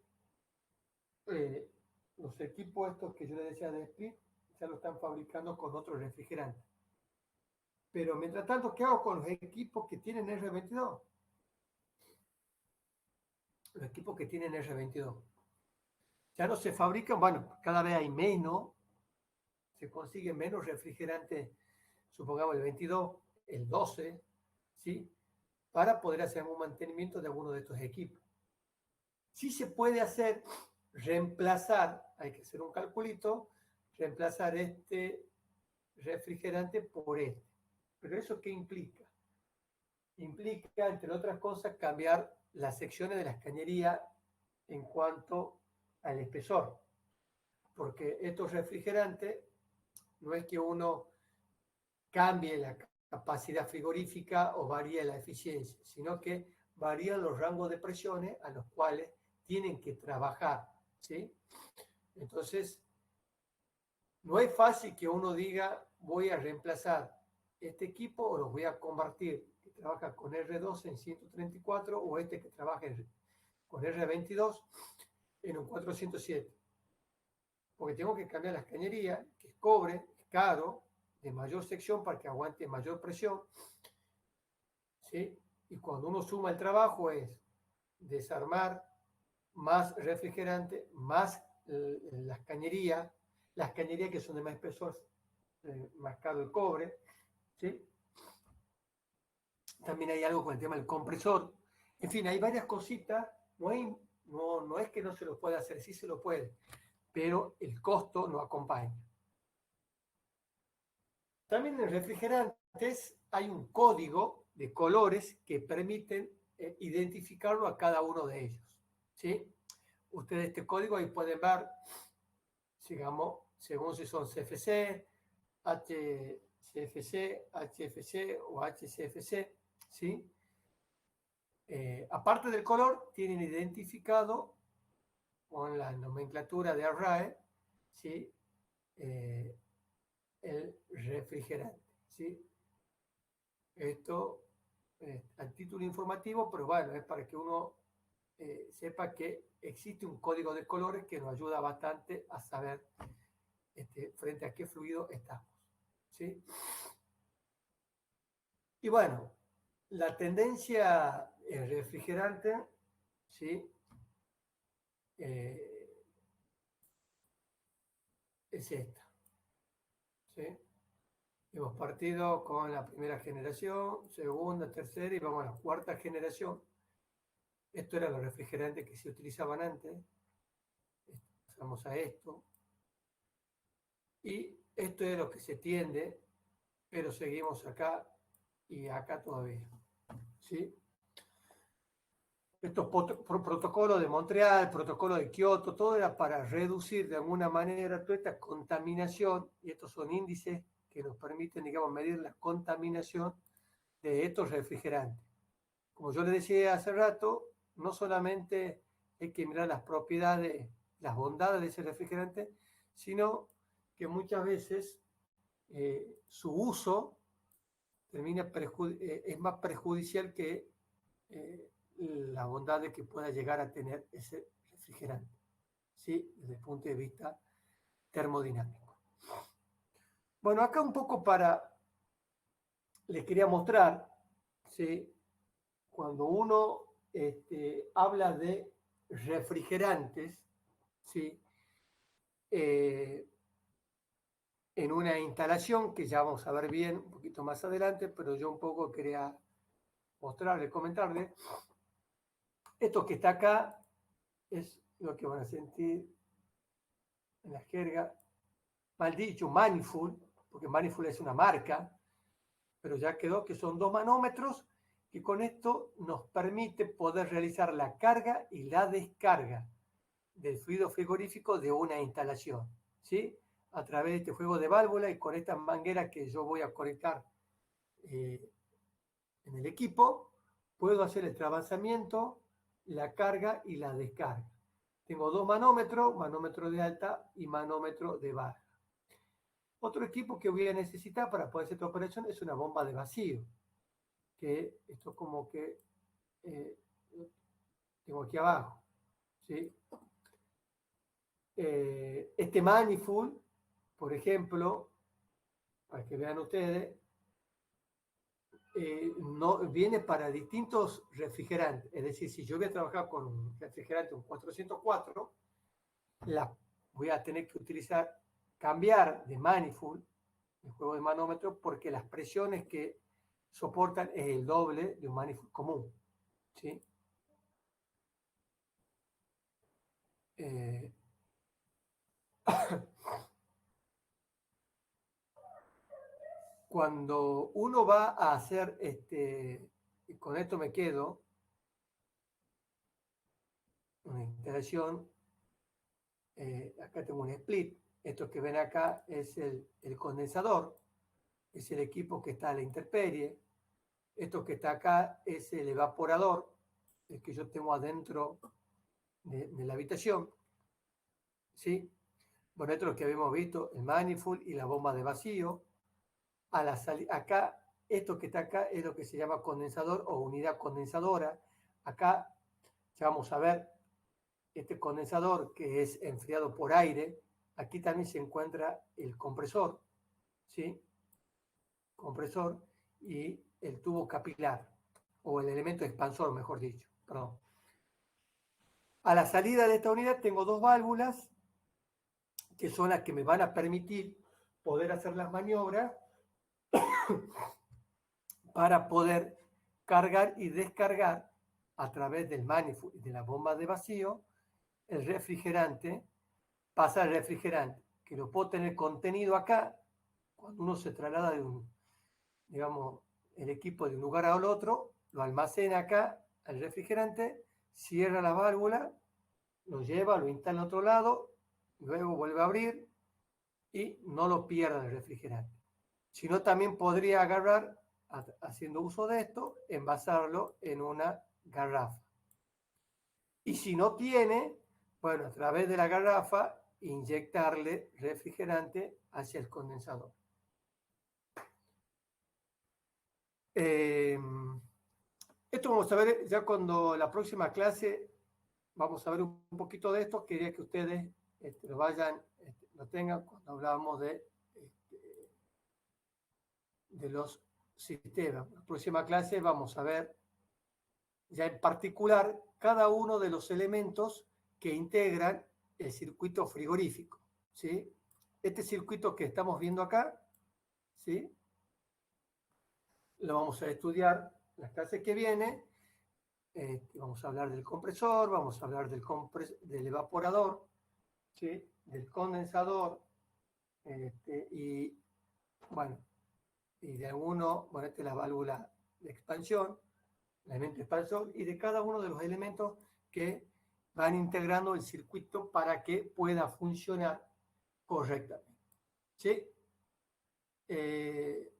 Speaker 1: los equipos estos que yo les decía de split ya lo están fabricando con otros refrigerantes. Pero mientras tanto, ¿qué hago con los equipos que tienen R22? Los equipos que tienen R22 ya no se fabrican, bueno, cada vez hay menos, se consigue menos refrigerante, supongamos el 22, el 12, ¿sí?, para poder hacer un mantenimiento de alguno de estos equipos. Sí se puede hacer, reemplazar, hay que hacer un calculito, reemplazar este refrigerante por este. ¿Pero eso qué implica? Implica, entre otras cosas, cambiar las secciones de las cañerías en cuanto al espesor. Porque estos refrigerantes no es que uno cambie la capacidad frigorífica o varíe la eficiencia, sino que varían los rangos de presiones a los cuales tienen que trabajar, ¿sí? Entonces, no es fácil que uno diga, voy a reemplazar este equipo o los voy a convertir, que trabaja con R2 en 134, o este que trabaja con R22 en un 407. Porque tengo que cambiar las cañerías, que es cobre, es caro, de mayor sección para que aguante mayor presión, ¿sí? Y cuando uno suma el trabajo es desarmar más refrigerante, más las cañerías que son de más espesor, más caro el cobre, ¿sí? También hay algo con el tema del compresor. En fin, hay varias cositas. No es que no se lo pueda hacer, sí se lo puede, pero el costo no acompaña. También en refrigerantes hay un código de colores que permiten identificarlo a cada uno de ellos, ¿sí? Ustedes este código ahí pueden ver, digamos, según si son CFC, HCFC, HFC o HCFC, ¿sí? Aparte del color, tienen identificado con la nomenclatura de ARRAE, ¿sí?, el refrigerante, ¿sí? Esto a título informativo, pero bueno, es para que uno sepa que existe un código de colores que nos ayuda bastante a saber frente a qué fluido estamos, ¿sí? Y bueno, la tendencia en refrigerante, ¿sí?, es esta. ¿sí? Hemos partido con la primera generación, segunda, tercera y vamos a la cuarta generación. Esto eran los refrigerantes que se utilizaban antes. Pasamos a esto. Y esto es lo que se tiende, pero seguimos acá y acá todavía, ¿sí? Estos protocolos de Montreal, protocolo de Kioto, todo era para reducir de alguna manera toda esta contaminación, y estos son índices que nos permiten, digamos, medir la contaminación de estos refrigerantes. Como yo les decía hace rato, no solamente hay que mirar las propiedades, las bondades de ese refrigerante, sino que muchas veces su uso es más perjudicial que la bondad de que pueda llegar a tener ese refrigerante, ¿sí? Desde el punto de vista termodinámico. Bueno, acá un poco les quería mostrar, ¿sí? Cuando uno habla de refrigerantes, ¿sí? En una instalación que ya vamos a ver bien un poquito más adelante, pero yo un poco quería mostrarles, comentarles. Esto que está acá es lo que van a sentir en la jerga, mal dicho, Manifold, porque Manifold es una marca, pero ya quedó que son 2 manómetros y con esto nos permite poder realizar la carga y la descarga del fluido frigorífico de una instalación, ¿sí? A través de este juego de válvula y con esta manguera que yo voy a conectar en el equipo, puedo hacer el transvasamiento, la carga y la descarga. Tengo 2 manómetros, manómetro de alta y manómetro de baja. Otro equipo que voy a necesitar para poder hacer esta operación es una bomba de vacío, que esto es como que tengo aquí abajo, ¿sí? Este manifold, por ejemplo, para que vean ustedes, no, viene para distintos refrigerantes. Es decir, si yo voy a trabajar con un refrigerante, un 404, voy a tener que cambiar de manifold, el juego de manómetro, porque las presiones que soportan es el doble de un manifold común, ¿sí? Cuando uno va a hacer, y con esto me quedo, una instalación, acá tengo un split, esto que ven acá es el condensador, es el equipo que está a la intemperie, esto que está acá es el evaporador, el que yo tengo adentro de la habitación, ¿sí? Bueno, esto es lo que habíamos visto, el manifold y la bomba de vacío. Acá, esto que está acá es lo que se llama condensador o unidad condensadora. Acá ya vamos a ver este condensador que es enfriado por aire. Aquí también se encuentra el compresor, ¿sí? Compresor y el tubo capilar, o el elemento expansor, mejor dicho. Perdón. A la salida de esta unidad tengo 2 válvulas que son las que me van a permitir poder hacer las maniobras para poder cargar y descargar a través del manifold y de la bomba de vacío el refrigerante, pasa el refrigerante, que lo puedo tener contenido acá, cuando uno se traslada de digamos, el equipo de un lugar al otro, lo almacena acá al refrigerante, cierra la válvula, lo lleva, lo instala en otro lado, luego vuelve a abrir y no lo pierda el refrigerante. Si no, también podría agarrar, haciendo uso de esto, envasarlo en una garrafa. Y si no tiene, bueno, a través de la garrafa, inyectarle refrigerante hacia el condensador. Esto vamos a ver ya cuando la próxima clase vamos a ver un poquito de esto. Quería que ustedes lo vayan, lo tengan cuando hablábamos de los sistemas. En la próxima clase vamos a ver ya en particular cada uno de los elementos que integran el circuito frigorífico, ¿sí? Este circuito que estamos viendo acá ¿sí? Lo vamos a estudiar las clases que viene. Vamos a hablar del compresor, vamos a hablar del evaporador, ¿sí? Del condensador, y bueno, y de alguno, bueno, esta es la válvula de expansión, el elemento expansor, y de cada uno de los elementos que van integrando el circuito para que pueda funcionar correctamente. ¿Sí?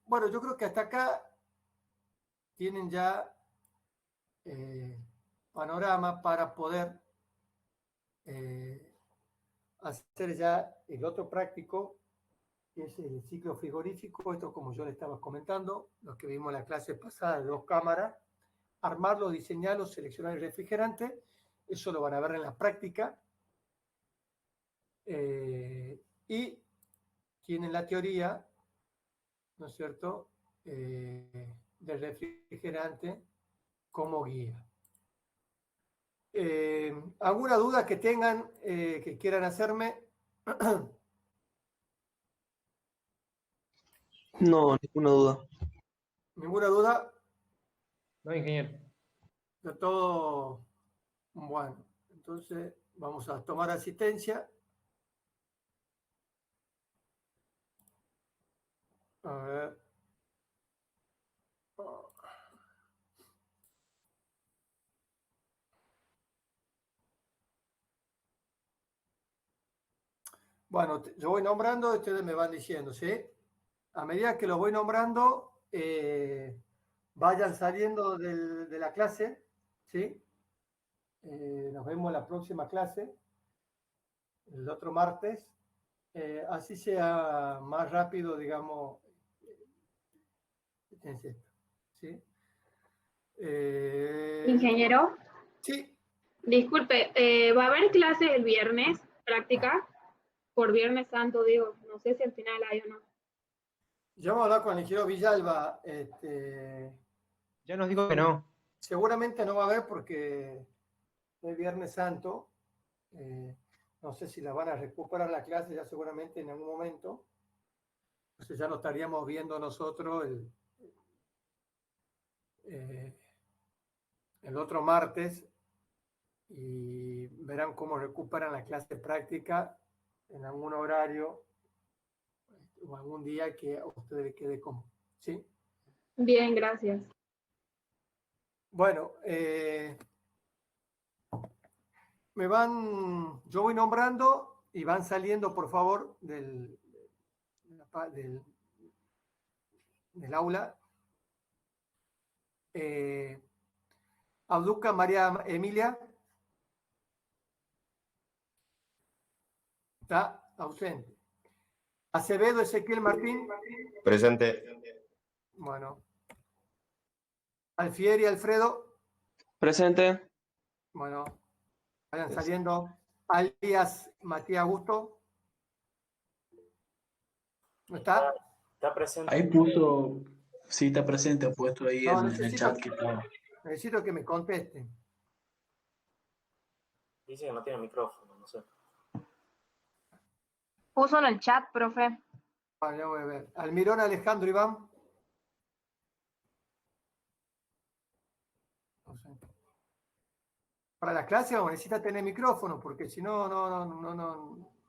Speaker 1: Bueno, yo creo que hasta acá tienen ya panorama para poder hacer ya el otro práctico, que es el ciclo frigorífico. Esto, como yo le estaba comentando, lo que vimos en la clase pasada de 2 cámaras, armarlo, diseñarlo, seleccionar el refrigerante. Eso lo van a ver en la práctica. Y tienen la teoría, ¿no es cierto?, del refrigerante como guía. ¿Alguna duda que tengan, que quieran hacerme?
Speaker 3: No, ninguna duda.
Speaker 1: ¿Ninguna duda?
Speaker 2: No, ingeniero.
Speaker 1: De todo. Bueno, entonces vamos a tomar asistencia. A ver. Bueno, yo voy nombrando, ustedes me van diciendo, ¿sí? A medida que los voy nombrando, vayan saliendo de la clase, ¿sí? Nos vemos en la próxima clase, el otro martes. Así sea más rápido, digamos, ¿sí?
Speaker 5: Ingeniero,
Speaker 1: Sí,
Speaker 5: disculpe, ¿va a haber clase el viernes, práctica? Por Viernes Santo, digo, no sé si al final hay o no.
Speaker 1: ya vamos a hablar con el ingeniero Villalba.
Speaker 2: Ya nos dijo que no.
Speaker 1: Seguramente no va a haber porque es Viernes Santo. No sé si la van a recuperar la clase ya seguramente en algún momento. Entonces ya nos estaríamos viendo nosotros el otro martes y verán cómo recuperan la clase práctica en algún horario o algún día que a ustedes les quede cómodo. ¿Sí?
Speaker 5: Bien, gracias.
Speaker 1: Bueno, yo voy nombrando y van saliendo, por favor, del aula. Abduca María Emilia. Está ausente. Acevedo Ezequiel Martín.
Speaker 6: Presente.
Speaker 1: Bueno. Alfieri Alfredo.
Speaker 3: Presente.
Speaker 1: Bueno. Vayan saliendo. Alias Matías Augusto. ¿No está?
Speaker 7: Está presente.
Speaker 4: Ahí puso, sí está presente, puesto ahí
Speaker 1: No,
Speaker 4: en el chat que estaba.
Speaker 1: necesito que me contesten.
Speaker 7: Dice que no tiene micrófono, no sé.
Speaker 8: Puso en el chat, profe.
Speaker 1: Vale, voy a ver. Almirón Alejandro Iván. Para la clase vamos, necesita tener micrófono, porque si no,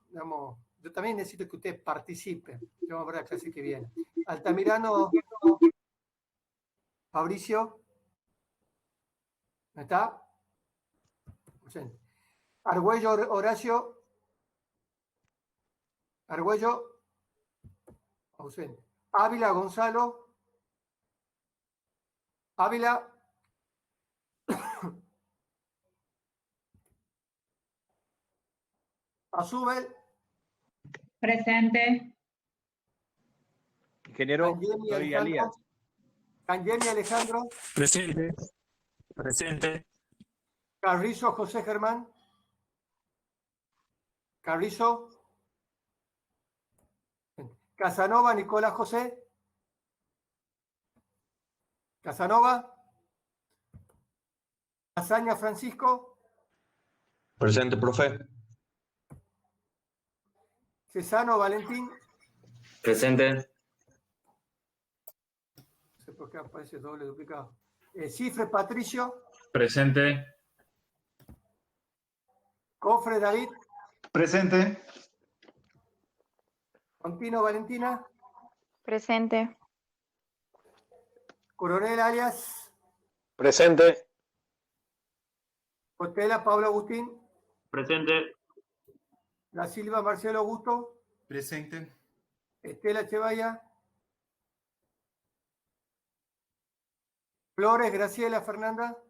Speaker 1: digamos, yo también necesito que usted participe. Vamos a ver la clase que viene. Altamirano Fabricio. ¿No está? Ausente. Argüello Horacio. Argüello. Ausente. Ávila Gonzalo. Ávila. Azubel.
Speaker 9: Presente.
Speaker 10: Ingeniero,
Speaker 1: Cangemi
Speaker 10: soy Alías.
Speaker 1: Alejandro. Cangemi Alejandro.
Speaker 11: Presente. Presente.
Speaker 1: Carrizo José Germán. Carrizo. Casanova Nicolás José. Casanova. Azaña Francisco.
Speaker 6: Presente, profe.
Speaker 1: Cesano Valentín.
Speaker 6: Presente.
Speaker 1: porque aparece doble duplicado. Cifre Patricio,
Speaker 11: Presente.
Speaker 1: Cofre David,
Speaker 9: Presente.
Speaker 1: Contino Valentina,
Speaker 8: Presente.
Speaker 1: Coronel Arias,
Speaker 6: Presente.
Speaker 1: Costela Pablo Agustín,
Speaker 11: Presente.
Speaker 1: La Silva Marcelo Augusto,
Speaker 9: Presente.
Speaker 1: Estela Chevaya, Flores Graciela Fernanda,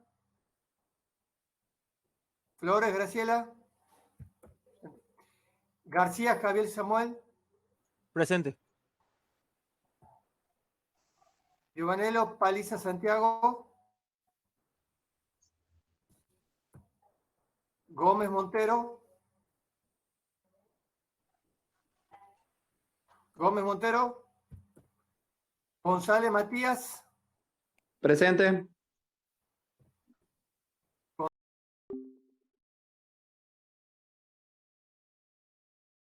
Speaker 1: Flores Graciela, García Javier Samuel,
Speaker 10: Presente.
Speaker 1: Giovanelo Paliza Santiago, Gómez Montero, González Matías,
Speaker 2: Presente.